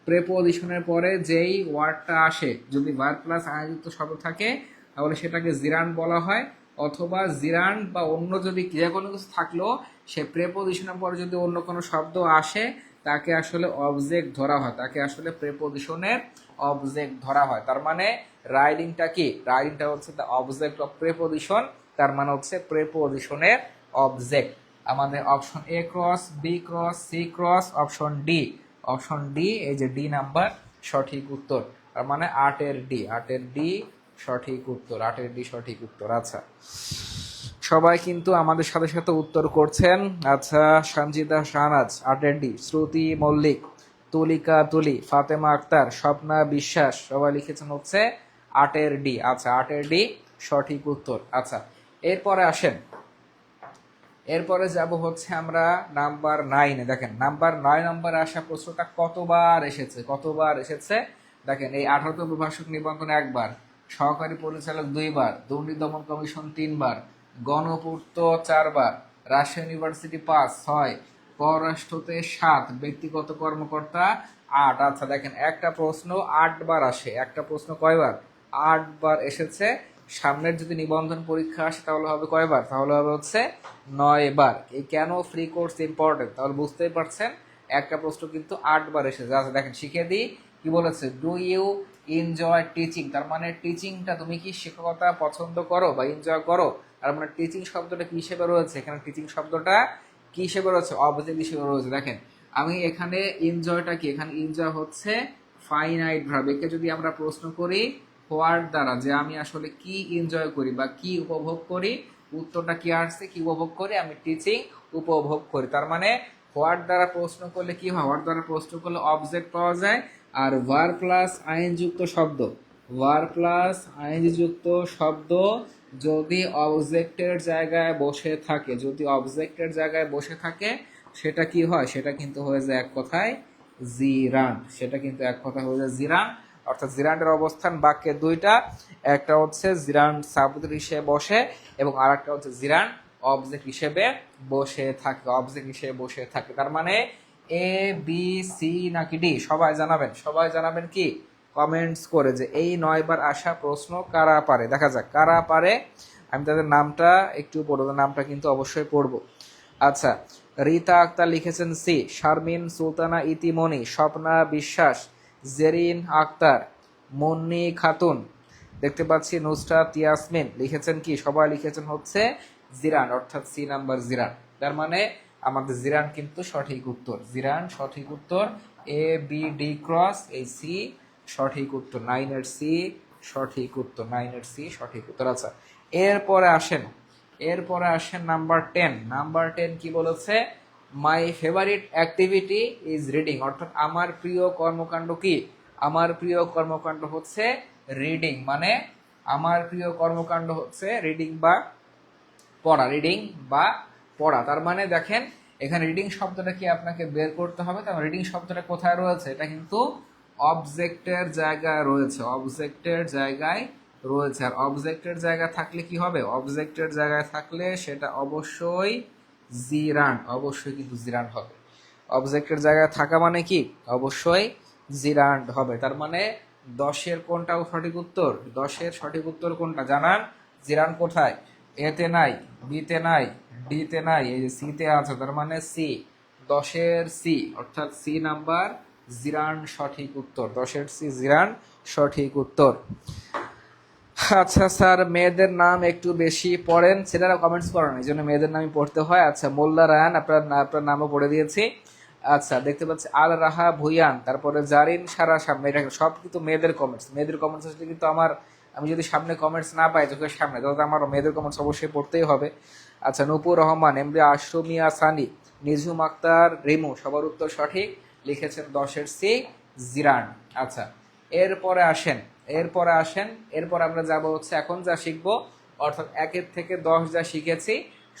প্রেপোজিশনের পরে যেই ওয়ার্ডটা আসে, যদি ভার্ব প্লাস আয়যুক্ত শব্দ থাকে তাহলে সেটাকে জিরান্ড বলা হয়, অথবা জিরান্ড বা অন্য যদি যে কোনো কিছু থাকলেও সে প্রেপোজিশনের পরে যদি অন্য কোনো শব্দ আসে তাকে আসলে অবজেক্ট ধরা হয়, তাকে আসলে প্রেপোজিশনের অবজেক্ট ধরা হয়। তার মানে রাইডিংটা কি, রাইডিংটা হচ্ছে দ্য অবজেক্ট অফ প্রেপোজিশন, তার মানে হচ্ছে প্রেপোজিশনের অবজেক্ট। আমাদের option A cross, B cross, C cross, option D, এই যে ডি নাম্বার সঠিক উত্তর। তার মানে 8 সঠিক উত্তর, 8 সঠিক উত্তর। আচ্ছা সবাই কিন্তু আমাদের সাথে সাথে উত্তর করছেন। আচ্ছা সঞ্জিদা শাহনাজ 8 শ্রুতি মল্লিক, তুলিকা তুলি, ফাতেমা আক্তার, স্বপ্না বিশ্বাস সবাই লিখেছেন হচ্ছে 8 আচ্ছা 8 সঠিক উত্তর। আচ্ছা এরপরে যাব হচ্ছে আমরা নাম্বার 9-এ। দেখেন নাম্বার 9 নম্বরে আসা প্রশ্নটা কতবার এসেছে। দেখেন এই 18তম প্রভাষক নিবন্ধন 1 বার, সহকারী পরিচালক 2 বার, দুর্নীতি দমন কমিশন 3 বার, গণপূর্ত 4 বার, রাজশাহী ইউনিভার্সিটি 5, 6, পররাষ্ট্রতে 7, ব্যক্তিগত কর্মকর্তা 8। আচ্ছা দেখেন একটা প্রশ্ন 8 বার আসে, একটা প্রশ্ন কয়বার? 8 বার এসেছে। সামনের যদি নিবন্ধন পরীক্ষা আসে তাহলে হবে কয়বার? তাহলে হবে হচ্ছে 9 বার। এই কেন ফ্রি কোর্স ইম্পর্টেন্ট তাহলে বুঝতেই পারছেন, একটা প্রশ্ন কিন্তু 8 বার এসেছে। আচ্ছা দেখেন শিখে দিই কি বলেছে, ডু ইউ এনজয় টিচিং, তার মানে টিচিংটা, তুমি কি শিক্ষকতা পছন্দ করো বা এনজয় করো? তার মানে টিচিং শব্দটা কি হিসেবে রয়েছে, এখানে টিচিং শব্দটা কি হিসেবে রয়েছে? অবজেক্ট হিসেবে রয়েছে। দেখেন আমি এখানে এনজয়টা কি, এখানে এনজয় হচ্ছে ফাইনাইট ভার্ব। একে যদি আমরা প্রশ্ন করি হোয়াট দ্বারা, যে আমি আসলে কি এনজয় করি বা কি উপভোগ করি, উত্তরটা কি আসছে, কি উপভোগ করি? আমি টিচিং উপভোগ করি। তার মানে হোয়াট দ্বারা প্রশ্ন করলে কি হয়, হোয়াট দ্বারা প্রশ্ন করলে অবজেক্ট পাওয়া যায়। আর ভার্ব প্লাস আইএনজি যুক্ত শব্দ যদি অবজেক্টের জায়গায় বসে থাকে, সেটা কি হয়, সেটা কিন্তু হয়ে যায় এক কথায় জিরান, অর্থাৎ জিরান্ডের অবস্থান বাক্যে 2টা, একটা হচ্ছে জিরান্ড সাবজেক্ট হিসেবে বসে এবং আরেকটা হচ্ছে জিরান্ড অবজেক্ট হিসেবে বসে থাকে। তার মানে এ, বি, সি নাকি ডি? সবাই জানাবেন কি কমেন্টস করে যে এই 9 বার আসা প্রশ্ন কারা পারে। দেখা যাক কারা পারে। আমি তাদের নামটা একটু পড়বো, নামটা কিন্তু অবশ্যই পড়বো। আচ্ছা রীতা আক্তার লিখেছেন সি, শারমিন সুলতানা ইতিমনি, স্বপ্না বিশ্বাস, জেরিন আক্তার, মুন্নি খাতুন, দেখতে পাচ্ছি নুসরাত ইয়াসমিন লিখেছেন কি, সবাই লিখেছেন হচ্ছে জিরান, অর্থাৎ সি নাম্বার জিরান। তার মানে আমাদের জিরান কিন্তু সঠিক উত্তর, জিরান সঠিক উত্তর, এ বি ডি ক্রস এই সি সঠিক উত্তর, 9 এর সি সঠিক উত্তর, 9 এর সি সঠিক উত্তর। আচ্ছা এরপরে আসেন নাম্বার 10। নাম্বার 10 কি বলেছে, my favourite activity is reading, অর্থাৎ আমার প্রিয় কর্মকাণ্ড কি, আমার প্রিয় কর্মকাণ্ড হচ্ছে রিডিং, মানে আমার প্রিয় কর্মকাণ্ড হচ্ছে রিডিং বা পড়া, রিডিং বা পড়া। তার মানে দেখেন এখানে রিডিং শব্দটা কি আপনাকে বের করতে হবে, তার রিডিং শব্দটা কোথায় রয়েছে, এটা কিন্তু অবজেক্টের জায়গায় রয়েছে, অবজেক্টের জায়গায় রয়েছে। আর অবজেক্টের জায়গায় থাকলে কি হবে, অবজেক্টের জায়গায় থাকলে সেটা অবশ্যই জিরান, অবশ্যই কিন্তু জিরান হবে। অবজেক্টের জায়গায় থাকা মানে কি, অবশ্যই জিরান হবে। তার মানে 10-এর কোনটা সঠিক উত্তর, 10-এর সঠিক উত্তর কোনটা জানান, জিরান কোথায়, এতে নাই, বিতে নাই, ডিতে নাই, এই যে সিতে আছে, তার মানে সি, 10-এর সি, অর্থাৎ সি নাম্বার জিরান সঠিক উত্তর, 10-এর সি জিরান সঠিক উত্তর। আচ্ছা স্যার মেয়েদের নাম একটু বেশি পড়েন, ছেলেরা কমেন্টস করেন এই জন্য মেয়েদের নামই পড়তে হয়। আচ্ছা মোল্লা রায়ান, আপনার নামও পড়ে দিয়েছি। আচ্ছা দেখতে পাচ্ছি আল রাহা ভুইয়ান, তারপরে জারিন সারা সামনে, এটা সব কিন্তু মেয়েদের কমেন্টস, মেয়েদের কমেন্টস আসলে কিন্তু আমি যদি সামনে কমেন্টস না পাই চোখের সামনে, তাহলে আমার মেয়েদের কমেন্টস অবশ্যই পড়তেই হবে। আচ্ছা নূপুর রহমান, এমডি আশরুমিয়া সানি, নিঝুম আক্তার রিমু, সবার উত্তর সঠিক, লিখেছেন 10-এর সি জিরান। আচ্ছা এরপরে আসেন এরপর আমরা যাব হচ্ছে এখন যা শিখবো, অর্থাৎ 1 থেকে 10 যা শিখেছি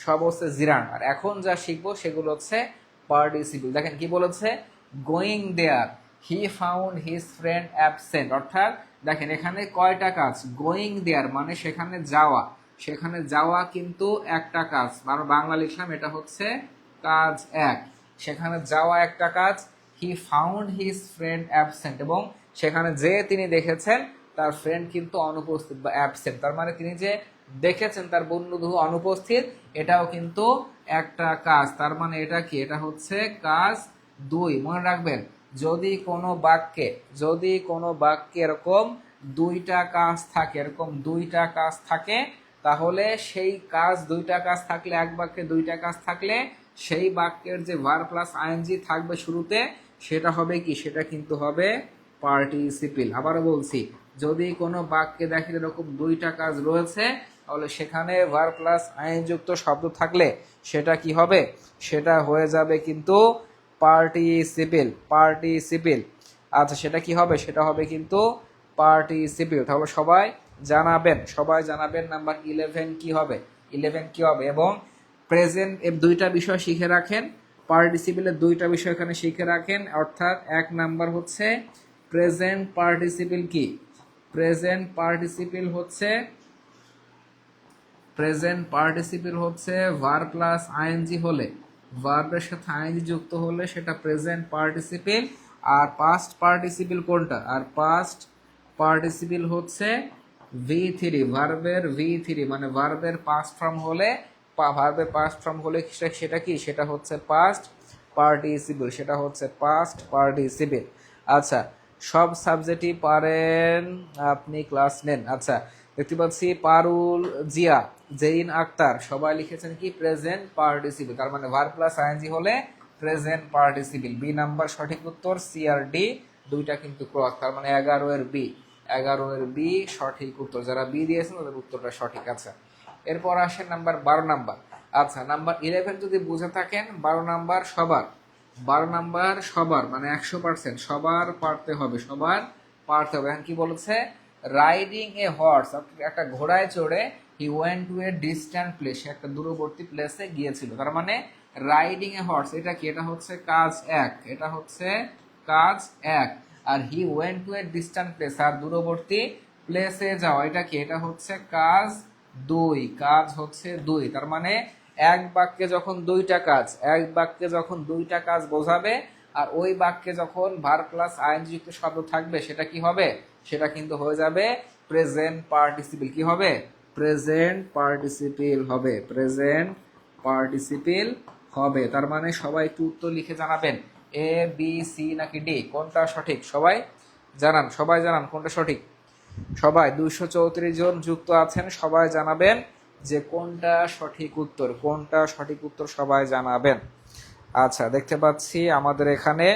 সব হচ্ছে জিরান, আর এখন যা শিখবো সেগুলো হচ্ছে পার্টিসিপল। দেখেন কি বলেছে, going there he found his friend absent, অর্থাৎ দেখেন এখানে কয়টা কাজ, গোয়িং দেয়ার মানে সেখানে যাওয়া, সেখানে যাওয়া কিন্তু একটা কাজ, মানে বাংলা লিখলাম এটা হচ্ছে কাজ 1, সেখানে যাওয়া একটা কাজ, হি ফাউন্ড হিজ ফ্রেন্ড অ্যাবসেন্ট, এবং সেখানে যে তিনি দেখেছেন তার ফ্রেন্ড কিন্তু অনুপস্থিত বা অ্যাবসেন্ট, তার মানে তিনি যে দেখেছেন তার বন্ধু অনুপস্থিত, এটাও কিন্তু একটা কাজ। তার মানে এটা কি, এটা হচ্ছে কাজ 2। মনে রাখবেন যদি কোনো বাক্যে এরকম দুইটা কাজ থাকে তাহলে সেই কাজ, দুইটা কাজ থাকলে, এক বাক্যে দুইটা কাজ থাকলে সেই বাক্যের যে ভার্ব প্লাস আইএনজি থাকবে শুরুতে সেটা হবে কি, সেটা কিন্তু হবে পার্টিসিপল। আবারও বলছি, যদি কোনো বাক্যে দেখেন এরকম দুইটা কাজ রয়েছে তাহলে সেখানে ভার্ব প্লাস আইএনজি যুক্ত শব্দ থাকলে সেটা কি হবে, সেটা হয়ে যাবে কিন্তু পার্টিসিপল। আচ্ছা সেটা কি হবে, সেটা হবে কিন্তু পার্টিসিপল। তাহলে সবাই জানাবেন নাম্বার 11 কি হবে, 11 কি হবে, এবং প্রেজেন্ট এর দুইটা বিষয় শিখে রাখেন, পার্টিসিপলের দুইটা বিষয় এখানে শিখে রাখেন। অর্থাৎ 1 নাম্বার হচ্ছে প্রেজেন্ট পার্টিসিপল কি, প্রেজেন্ট পার্টিসিপল হচ্ছে ভার্ব প্লাস আইএনজি হলে, ভার্বের সাথে আইএনজি যুক্ত হলে সেটা প্রেজেন্ট পার্টিসিপল। আর পাস্ট পার্টিসিপল কোনটা, আর পাস্ট পার্টিসিপল হচ্ছে V3, ভার্বের V3, মানে ভার্বের পাস্ট ফর্ম হলে, সেটা কি, সেটা হচ্ছে পাস্ট পার্টিসিপল, সেটা হচ্ছে পাস্ট পার্টিসিপল। আচ্ছা সব সাবজেক্টই পারেন আপনি, ক্লাস নেন। আচ্ছা দেখতে পাচ্ছি পারুল জিয়া, জেইন আক্তার, সবাই লিখেছেন কি প্রেজেন্ট পার্টিসিপল, তার মানে ভার্ব প্লাস আইএনজি হলে প্রেজেন্ট পার্টিসিপল। বি নাম্বার সঠিক উত্তর, সি আর ডি দুইটা কিন্তু ক্রস, তার মানে 11-এর বি সঠিক উত্তর। যারা বি দিয়েছেন তাদের উত্তরটা সঠিক। আচ্ছা এরপর আসেন নাম্বার 12 নাম্বার। আচ্ছা নাম্বার 11 যদি বুঝে থাকেন, 12 নাম্বার সবার মানে 100% সবার পারতে হবে। এখন কি বলেছে, রাইডিং এ হর্স, একটা ঘোড়ায় চড়ে, হি went to a distant place, একটা দূরবর্তী প্লেসে গিয়েছিল। তার মানে রাইডিং এ হর্স এটা কি, এটা হচ্ছে কাজ 1, আর he went to a distant place, আর দূরবর্তী প্লেসে যাওয়া এটা কি, এটা হচ্ছে কাজ 2, তার মানে এক বাক্যে যখন দুইটা কাজ বোঝাবে, আর ওই বাক্যে যখন ভার্ব প্লাস আইএনজি যুক্ত শব্দ থাকবে সেটা কি হবে, সেটা কিন্তু হয়ে যাবে প্রেজেন্ট পার্টিসিপল। কি হবে, প্রেজেন্ট পার্টিসিপল হবে। তার মানে সবাই একটু উত্তর লিখে জানাবেন, A B C নাকি D কোনটা সঠিক, সবাই জানান, সবাই জানান কোনটা সঠিক। সবাই 234 জন যুক্ত আছেন, সবাই জানাবেন যে কোনটা সঠিক উত্তর, কোনটা সঠিক উত্তর সবাই জানাবেন। আচ্ছা, দেখতে পাচ্ছি আমাদের এখানে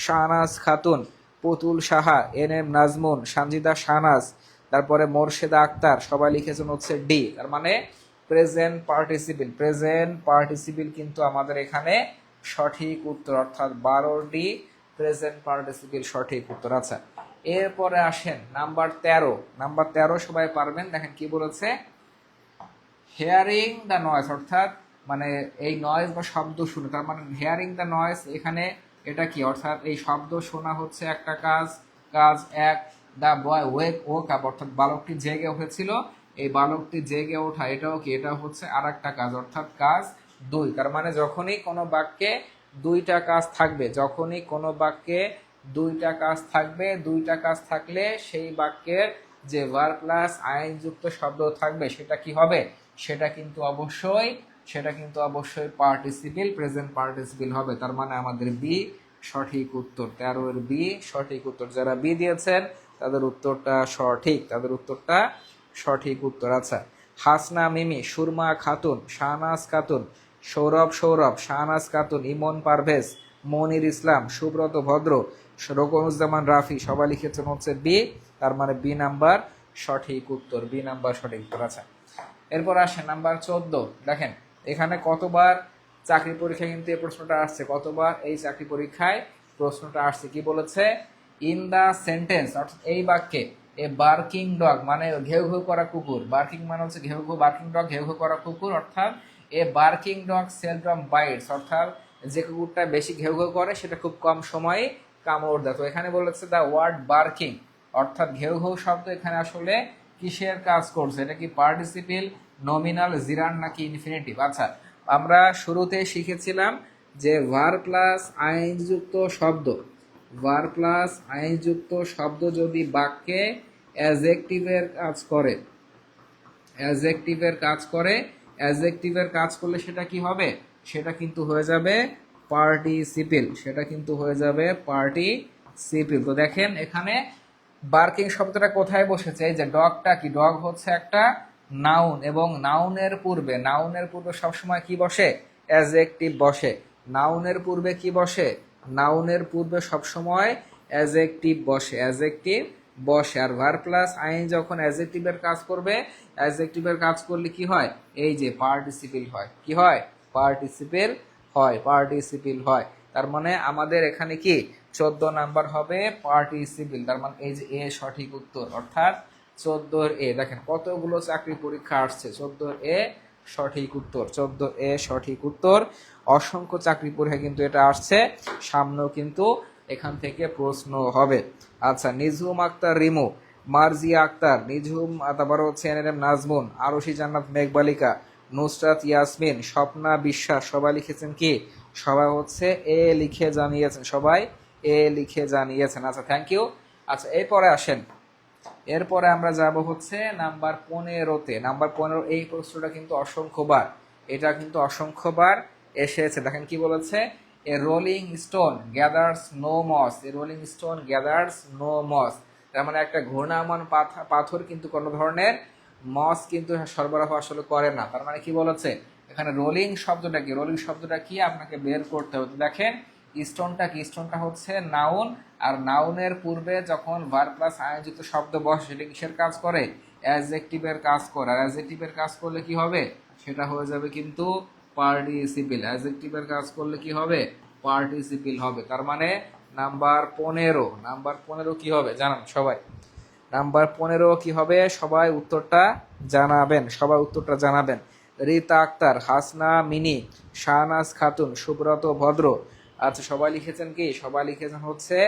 শাহনাজ খাতুন, পুতুল সাহা, এনএম নাজমুন, সানজিদা শাহনাজ, তারপরে মোর্শেদা আক্তার, সবাই লিখেছেন হচ্ছে ডি, তার মানে প্রেজেন্ট পার্টিসিপল। প্রেজেন্ট পার্টিসিপল কিন্তু আমাদের এখানে সঠিক উত্তর, অর্থাৎ 12 প্রেজেন্ট পার্টিসিপল সঠিক উত্তর। আচ্ছা, এরপরে আসেন নাম্বার 13। নাম্বার 13 সবাই পারবেন, দেখেন কি বলেছে, হেয়ারিং দ্য নয়েজ, অর্থাৎ মানে এই নয়েজ বা শব্দ শুনে, তার মানে হেয়ারিং দ্য নয়েজ এখানে এটা কি, অর্থাৎ এই শব্দ শোনা হচ্ছে একটা কাজ, কাজ এক। দ্য বয় ওক আপ, অর্থাৎ বালকটি জেগে উঠেছিল, এই বালকটি জেগে ওঠা এটাও কি, এটা হচ্ছে আর একটা কাজ, অর্থাৎ কাজ 2। তার মানে যখনই কোনো বাক্যে দুইটা কাজ থাকবে, যখনই কোনো বাক্যে দুইটা কাজ থাকবে, দুইটা কাজ থাকলে সেই বাক্যের যে ভার্ব প্লাস আইনযুক্ত শব্দ থাকবে সেটা কি হবে, সেটা কিন্তু অবশ্যই পার্টিসিপল, প্রেজেন্ট পার্টিসিপল হবে। তার মানে আমাদের বি সঠিক উত্তর, 13 এর বি সঠিক উত্তর। যারা বি দিয়েছেন তাদের উত্তরটা সঠিক, তাদের উত্তরটা সঠিক উত্তর। আচ্ছা, হাসনা মিমি, সুরমা খাতুন, শাহনাজ খাতুন, সৌরভ, শাহনাজ খাতুন, ইমন পারভেজ, মনির ইসলাম, সুব্রত ভদ্র, রোকনুজ্জামান রাফি, সবাই লিখেছেন হচ্ছে বি, তার মানে বি নাম্বার সঠিক উত্তর, বি নাম্বার সঠিক উত্তর। আচ্ছা, এরপর আসে নাম্বার 14। দেখেন এখানে কতবার চাকরি পরীক্ষায় কিন্তু এই প্রশ্নটা আসছে, কতবার এই চাকরি পরীক্ষায় প্রশ্নটা আসছে। কি বলেছে, ইন দা সেন্টেন্স, অর্থাৎ এই বাক্যে এ বার্কিং ডগ মানে ঘেউ ঘেউ করা কুকুর, বার্কিং মানে হচ্ছে ঘেউ ঘেউ, বার্কিং ডগ ঘেউ ঘেউ করা কুকুর, অর্থাৎ a barking dog seldom bites, অর্থাৎ যে কুকুরটা বেশি ঘেউ ঘেউ করে সেটা খুব কম সময়ে কামড় দেয়। তো এখানে বলেছে দ্য ওয়ার্ড বার্কিং, অর্থাৎ ঘেউ ঘেউ শব্দ এখানে আসলে কিসের কাজ করছে, এটা কি পার্টিসিপল, নমিনাল, জিরান নাকি ইনফিনিটিভ। আচ্ছা, আমরা শুরুতে শিখেছিলাম যে ভার প্লাস আইনযুক্ত শব্দ, ভার প্লাস আইনযুক্ত শব্দ যদি বাক্যে অ্যাজেক্টিভের কাজ করে, অ্যাজেক্টিভের কাজ করে, অ্যাজেক্টিভের কাজ করলে সেটা কি হবে, সেটা কিন্তু হয়ে যাবে পার্টিসিপল, সেটা কিন্তু হয়ে যাবে পার্টিসিপল। তো দেখেন এখানে বার্কিং শব্দটা কোথায় বসেছে, এই যে ডগটা কি, ডগ হচ্ছে একটা নাউন, এবং নাউনের পূর্বে, নাউনের পূর্বে সবসময় কি বসে, অ্যাজেক্টিভ বসে। নাউনের পূর্বে কি বসে, নাউনের পূর্বে সবসময় অ্যাজেক্টিভ বসে, অ্যাজেক্টিভ বসে। আর ভার প্লাস আইন যখন অ্যাজেক্টিভের কাজ করবে, অ্যাজেক্টিভের কাজ করলে কি হয়, এই যে পার্টিসিপল হয়, কি হয়, পার্টিসিপল হয়, পার্টিসিপল হয়। তার মানে আমাদের এখানে কি 14 নাম্বার হবে পার্টিসিপল, তার মানে এই যে এ সঠিক উত্তর, অর্থাৎ 14 এ। দেখেন কতগুলো চাকরি পরীক্ষা আসছে, 14 এ সঠিক উত্তর, 14 এ সঠিক উত্তর। অসংখ্য চাকরি পরীক্ষা কিন্তু এটা আসছে, সামনেও কিন্তু এখান থেকে প্রশ্ন হবে। আচ্ছা, নিঝুম আক্তার রিমু, মার্জিয়া আক্তার, নিঝুম, তারপর হচ্ছে এনএম নাজমুন, আরশি জান্নাত মেঘবালিকা, নুসরাত ইয়াসমিন, স্বপ্না বিশ্বাস, সবাই লিখেছেন কি, সবাই হচ্ছে এ লিখে জানিয়েছেন, সবাই এ লিখে জানিয়েছেন। আচ্ছা, থ্যাংক ইউ। আচ্ছা, এরপরে আসেন, এরপরে আমরা যাব হচ্ছে নাম্বার 15-তে। নাম্বার 15, এই প্রশ্নটা কিন্তু অসংখ্যবার, এটা কিন্তু অসংখ্যবার এসেছে। দেখেন কি বলেছে, a rolling stone gathers no moss, a rolling stone gathers no moss, তার মানে একটা ঘূর্ণায়মান পাথর কিন্তু কোনো ধরনের মস কিন্তু সরবরাহ আসলে করে না। তার মানে কি বলেছে, এখানে রোলিং শব্দটা কি, রোলিং শব্দটা কি আপনাকে বের করতে হবে। তো দেখেন স্টোনটা কি, স্টোনটা হচ্ছে নাউন, আর নাউনের পূর্বে যখন ভার প্লাস আইনযুক্ত শব্দ বসে সেটা কিসের কাজ করে, অ্যাডজেক্টিভের কাজ করে। আর অ্যাডজেক্টিভের কাজ করলে কি হবে, সেটা হয়ে যাবে কিন্তু পার্টিসিপল। অ্যাডজেক্টিভের কাজ করলে কি হবে, পার্টিসিপল হবে। তার মানে নাম্বার 15, নাম্বার 15 কি হবে জানান সবাই, নাম্বার 15 কি হবে, সবাই উত্তরটা জানাবেন, সবাই উত্তরটা জানাবেন। রীতা আক্তার, হাসনা মিনি, শাহনাজ খাতুন, সুব্রত ভদ্র। আচ্ছা, সবাই লিখেছেন কি, সবাই লিখেছেন হচ্ছে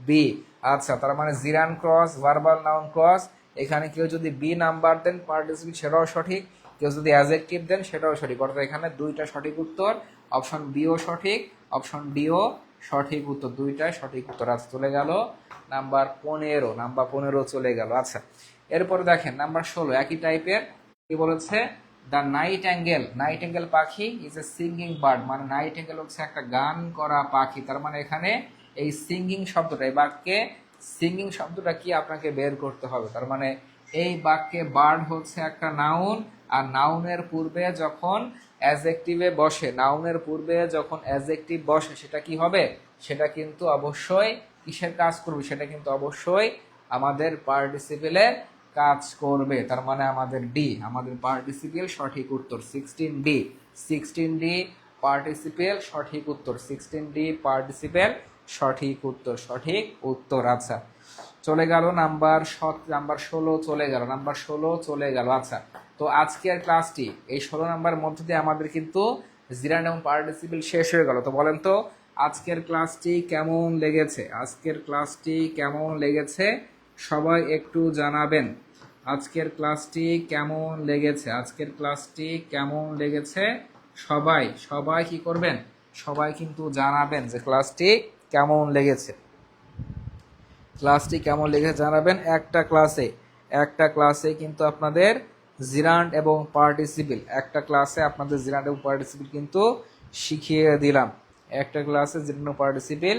বি। আচ্ছা, তার মানে জিরান ক্রস, ভার্বাল নাউন ক্রস, এখানে কেউ যদি বি নাম্বার দেন পার্টিসিপল সেটাও সঠিক, কেউ যদি অ্যাডজেক্টিভ দেন সেটাও সঠিক, অর্থাৎ এখানে দুইটা সঠিক উত্তর, অপশন বিও সঠিক, অপশন ডিও সঠিক উত্তর, দুইটাই সঠিক উত্তর। আজ চলে গেল নাম্বার 15, নাম্বার 15 চলে গেল। আচ্ছা, এরপরে দেখেন নাম্বার 16, একই টাইপের। কি বলেছে, the night angle, night angle পাখি ইজ এ সিঙ্গিং বার্ড, মানে নাইট অ্যাঙ্গেল হচ্ছে একটা গান করা পাখি। তার মানে এখানে এই সিঙ্গিং শব্দটা এই বাক্যে সিঙ্গিং শব্দটা কি আপনাকে বের করতে হবে। তার মানে এই বাক্যে বার্ড হচ্ছে একটা নাউন, আর নাউনের পূর্বে যখন অ্যাডজেক্টিভে বসে, নাউনের পূর্বে যখন অ্যাডজেক্টিভ বসে সেটা কি হবে, সেটা কিন্তু অবশ্যই কিসের কাজ করবে, সেটা কিন্তু অবশ্যই আমাদের পার্টিসিপেলের কাজ করবে। তার মানে আমাদের ডি, আমাদের পার্টিসিপেল সঠিক উত্তর 16D। 16D পার্টিসিপেল সঠিক উত্তর, 16D পার্টিসিপেল সঠিক উত্তর, সঠিক উত্তর। আচ্ছা, চলে গেল নাম্বার 16 চলে গেল, নাম্বার 16 চলে গেল। আচ্ছা, তো আজকের ক্লাসটি এই 16 নাম্বার মধ্যে দিয়ে আমাদের কিন্তু জিরান এবং পার্টিসিপেল শেষ হয়ে গেল। তো বলেন তো আজকের ক্লাসটি কেমন লেগেছে, আজকের ক্লাসটি কেমন লেগেছে সবাই একটু জানাবেন। আজকের ক্লাসটি কেমন লেগেছে, আজকের ক্লাসটি কেমন লেগেছে সবাই সবাই কি করবেন, সবাই কিন্তু জানাবেন যে ক্লাসটি কেমন লেগেছে। ক্লাসটি কেমন লেগেছে জানাবেন। একটা ক্লাসে কিন্তু আপনাদের জিরান্ড এবং পার্টিসিপেল, একটা ক্লাসে আপনাদের জিরান্ড এবং পার্টিসিপেল কিন্তু শিখিয়ে দিলাম। একটা ক্লাসে জিরান্ড এবং পার্টিসিপেল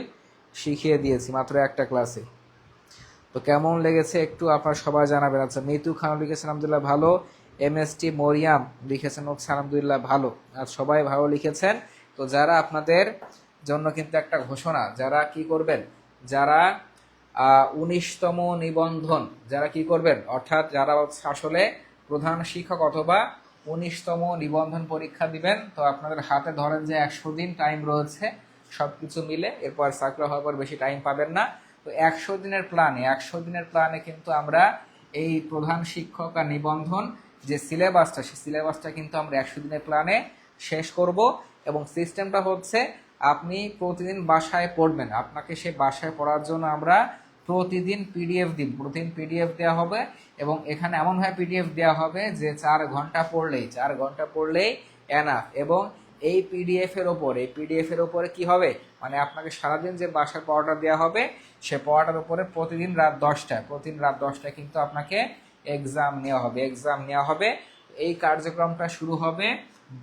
শিখিয়ে দিয়েছি মাত্র একটা ক্লাসে। তো কেমন লেগেছে একটু আপনারা সবাই জানাবেন। আচ্ছা, মিতু খান লিখেছেন আলহামদুলিল্লাহ ভালো, MST মরিয়াম লিখেছেন হচ্ছে আলহামদুলিল্লাহ ভালো, আর সবাই ভালো লিখেছেন। তো যারা আপনাদের জন্য কিন্তু একটা ঘোষণা, যারা কি করবেন, যারা 19তম নিবন্ধন যারা কি করবেন, অর্থাৎ যারা আসলে প্রধান শিক্ষক অথবা 19তম নিবন্ধন পরীক্ষা দিবেন, তো আপনাদের হাতে ধরেন যে 100 দিন টাইম রয়েছে সবকিছু মিলে, এরপর সার্কুলার হওয়ার পর বেশি টাইম পাবেন না। তো 100 দিনের প্ল্যানে, 100 দিনের প্ল্যানে কিন্তু আমরা এই প্রধান শিক্ষক আর নিবন্ধন যে সিলেবাসটা, সেই সিলেবাসটা কিন্তু আমরা 100 দিনের প্ল্যানে শেষ করব। এবং সিস্টেমটা হচ্ছে আপনি প্রতিদিন বাসায় পড়বেন, আপনাকে সে বাসায় পড়ার জন্য আমরা প্রতিদিন পিডিএফ দিন, প্রতিদিন পিডিএফ দেওয়া হবে। এবং এখানে এমনভাবে পিডিএফ দেওয়া হবে যে 4 ঘন্টা পড়লেই এনাফ। এবং এই পিডিএফ এর ওপরে কি হবে, মানে আপনাকে সারাদিন যে বাসার পড়াটা দেওয়া হবে সে পড়াটার উপরে প্রতিদিন রাত 10টায় কিন্তু আপনাকে এক্সাম নেওয়া হবে। এই কার্যক্রমটা শুরু হবে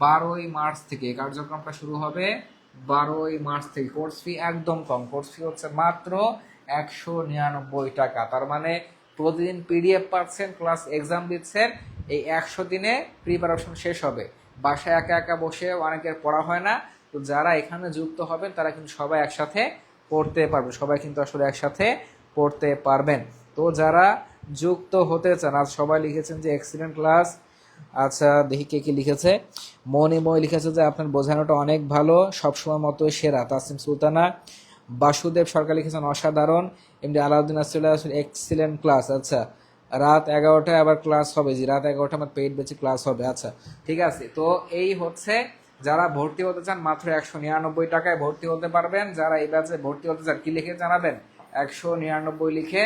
12ই মার্চ থেকে, এই কার্যক্রমটা শুরু হবে 12ই মার্চ থেকে। কোর্স ফি একদম কম, কোর্স ফি হচ্ছে মাত্র 199 টাকা। তার মানে প্রতিদিন পিডিএফ পাচ্ছেন প্লাস এক্সাম দিচ্ছেন। এই 100 দিনে প্রিপারেশন শেষ হবে। বাসায় একা একা বসে অনেকের পড়া হয় না, তো যারা এখানে যুক্ত হবেন তারা কিন্তু সবাই একসাথে পড়তে পারবে, সবাই কিন্তু আসলে একসাথে পড়তে পারবেন। তো যারা যুক্ত হতে চান, আজ সবাই লিখেছেন যে এক্সিলেন্ট ক্লাস। আচ্ছা, দেখি কে কি লিখেছে। মণিময় লিখেছে যে আপনার বোঝানোটা অনেক ভালো, সবসময় মতো সেরা। তাসিম সুলতানা। বাসুদেব সরকার লিখেছেন অসাধারণ। এমনি আলাউদ্দিন আসলে এক্সিলেন্ট ক্লাস। আচ্ছা, রাত 11টায় আবার ক্লাস হবে, জি রাত 11টা আমার পেইড ব্যাচে ক্লাস হবে। আচ্ছা ঠিক আছে, তো এই হচ্ছে যারা ভর্তি হতে চান মাত্র 199 টাকায় ভর্তি হতে পারবেন। যারা এই ব্যাচে ভর্তি হতে চান কি লিখে জানাবেন, 199 লিখে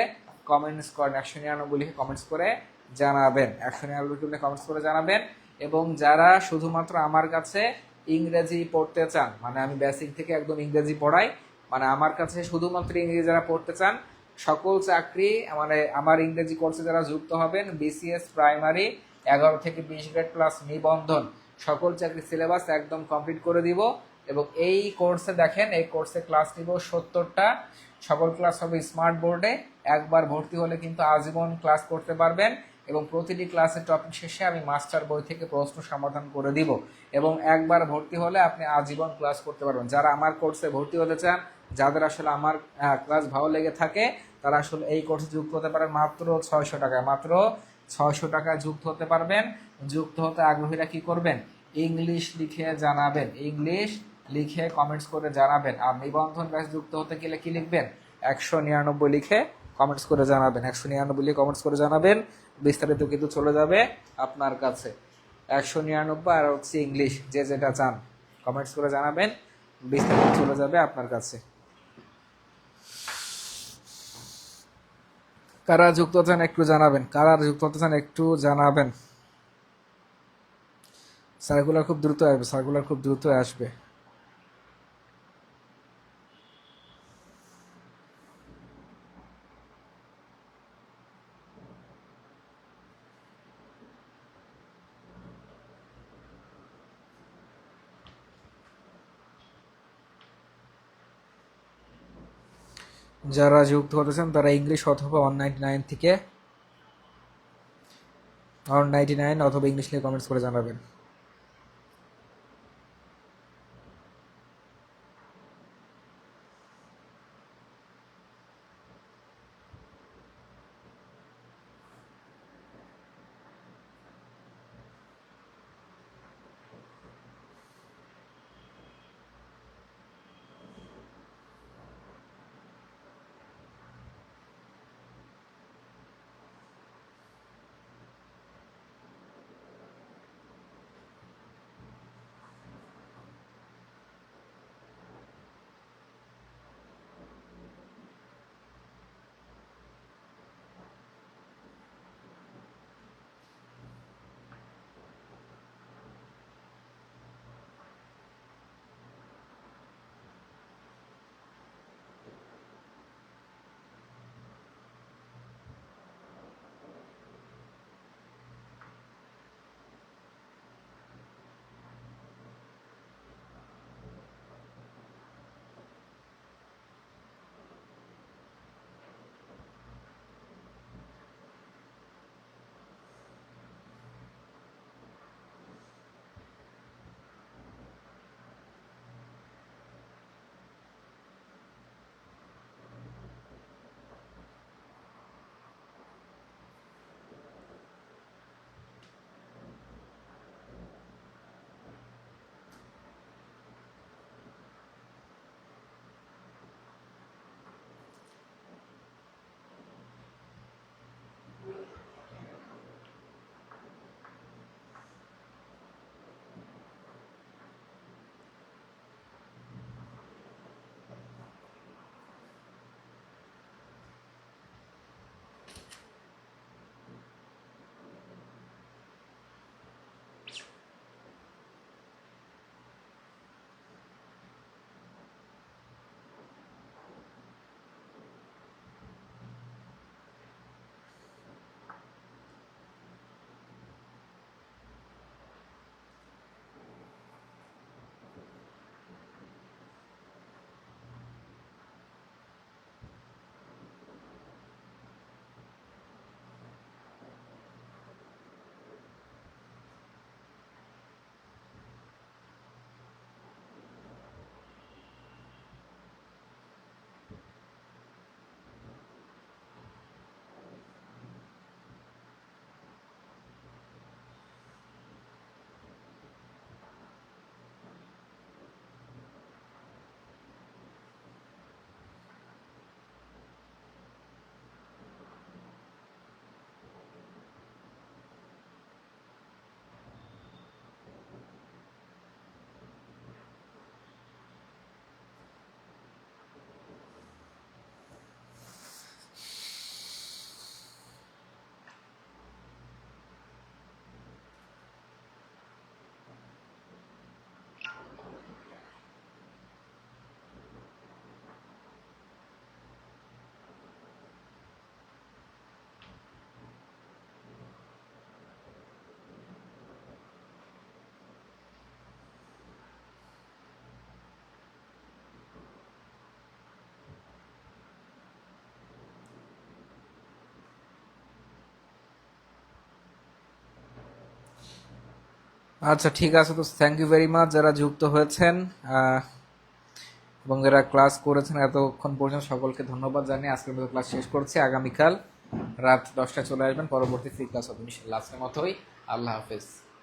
কমেন্টস করেন, 199 লিখে কমেন্টস করে জানাবেন, 199 লিখে কমেন্টস করে জানাবেন। এবং যারা শুধুমাত্র আমার কাছে ইংরেজি পড়তে চান, মানে আমি বেসিক থেকে একদম ইংরেজি পড়াই, মানে আমার কাছে শুধুমাত্র ইংরেজি যারা পড়তে চান, সকল চাকরি মানে আমার ইংরেজি কোর্সে যারা যুক্ত হবেন, BCS প্রাইমারি 11 থেকে 20 গ্রেড প্লাস নিবন্ধন সকল চাকরি সিলেবাস একদম কমপ্লিট করে দিব। এবং এই কোর্সে দেখেন, এই কোর্সে ক্লাস নিব 70টা, সকল ক্লাস হবে স্মার্ট বোর্ডে। একবার ভর্তি হলে কিন্তু আজীবন ক্লাস করতে পারবেন। এবং প্রতিটি ক্লাসের টপিক শেষে আমি মাস্টার বই থেকে প্রশ্ন সমাধান করে দিব। এবং একবার ভর্তি হলে আপনি আজীবন ক্লাস করতে পারবেন। যারা আমার কোর্সে ভর্তি হতে চান, যাদের আসলে আমার ক্লাস ভালো লেগে থাকে, তারা আসলে এই কোর্সে যুক্ত হতে পারেন মাত্র 600 টাকায়, মাত্র 600 টাকায় যুক্ত হতে পারবেন। যুক্ত হতে আগ্রহীরা কি করবেন, ইংলিশ লিখে জানাবেন, ইংলিশ লিখে কমেন্টস করে জানাবেন। আর নিবন্ধন ব্যাচ যুক্ত হতে গেলে কি লিখবেন, 199 লিখে কমেন্টস করে জানাবেন, 199 লিখে কমেন্টস করে জানাবেন। বিস্তারিত কিন্তু চলে যাবে আপনার কাছে। 199 আর হচ্ছে ইংলিশ, যে যেটা চান কমেন্টস করে জানাবেন, বিস্তারিত চলে যাবে আপনার কাছে। কারা যুক্ত হতে চান একটু জানাবেন, কারা যুক্ত হতে চান একটু জানাবেন। সার্কুলার খুব দ্রুত আসবে, সার্কুলার খুব দ্রুত আসবে। যারা যুক্ত হতেছেন তারা ইংলিশ অথবা 199 থেকে 199 অথবা ইংলিশ নিয়ে কমেন্টস করে জানাবেন। আচ্ছা, ঠিক আছে। তো থ্যাংক ইউ ভেরি মাচ যারা যুক্ত হয়েছেন এবং যারা ক্লাস করেছেন এতক্ষণ পর্যন্ত সকলকে ধন্যবাদ জানিয়ে আজকের মতো ক্লাস শেষ করছি। আগামীকাল রাত 10টায় চলে আসবেন, পরবর্তী ফ্রি ক্লাস হবে ইনশাআল্লাহ। আজকের মতোই আল্লাহ হাফেজ।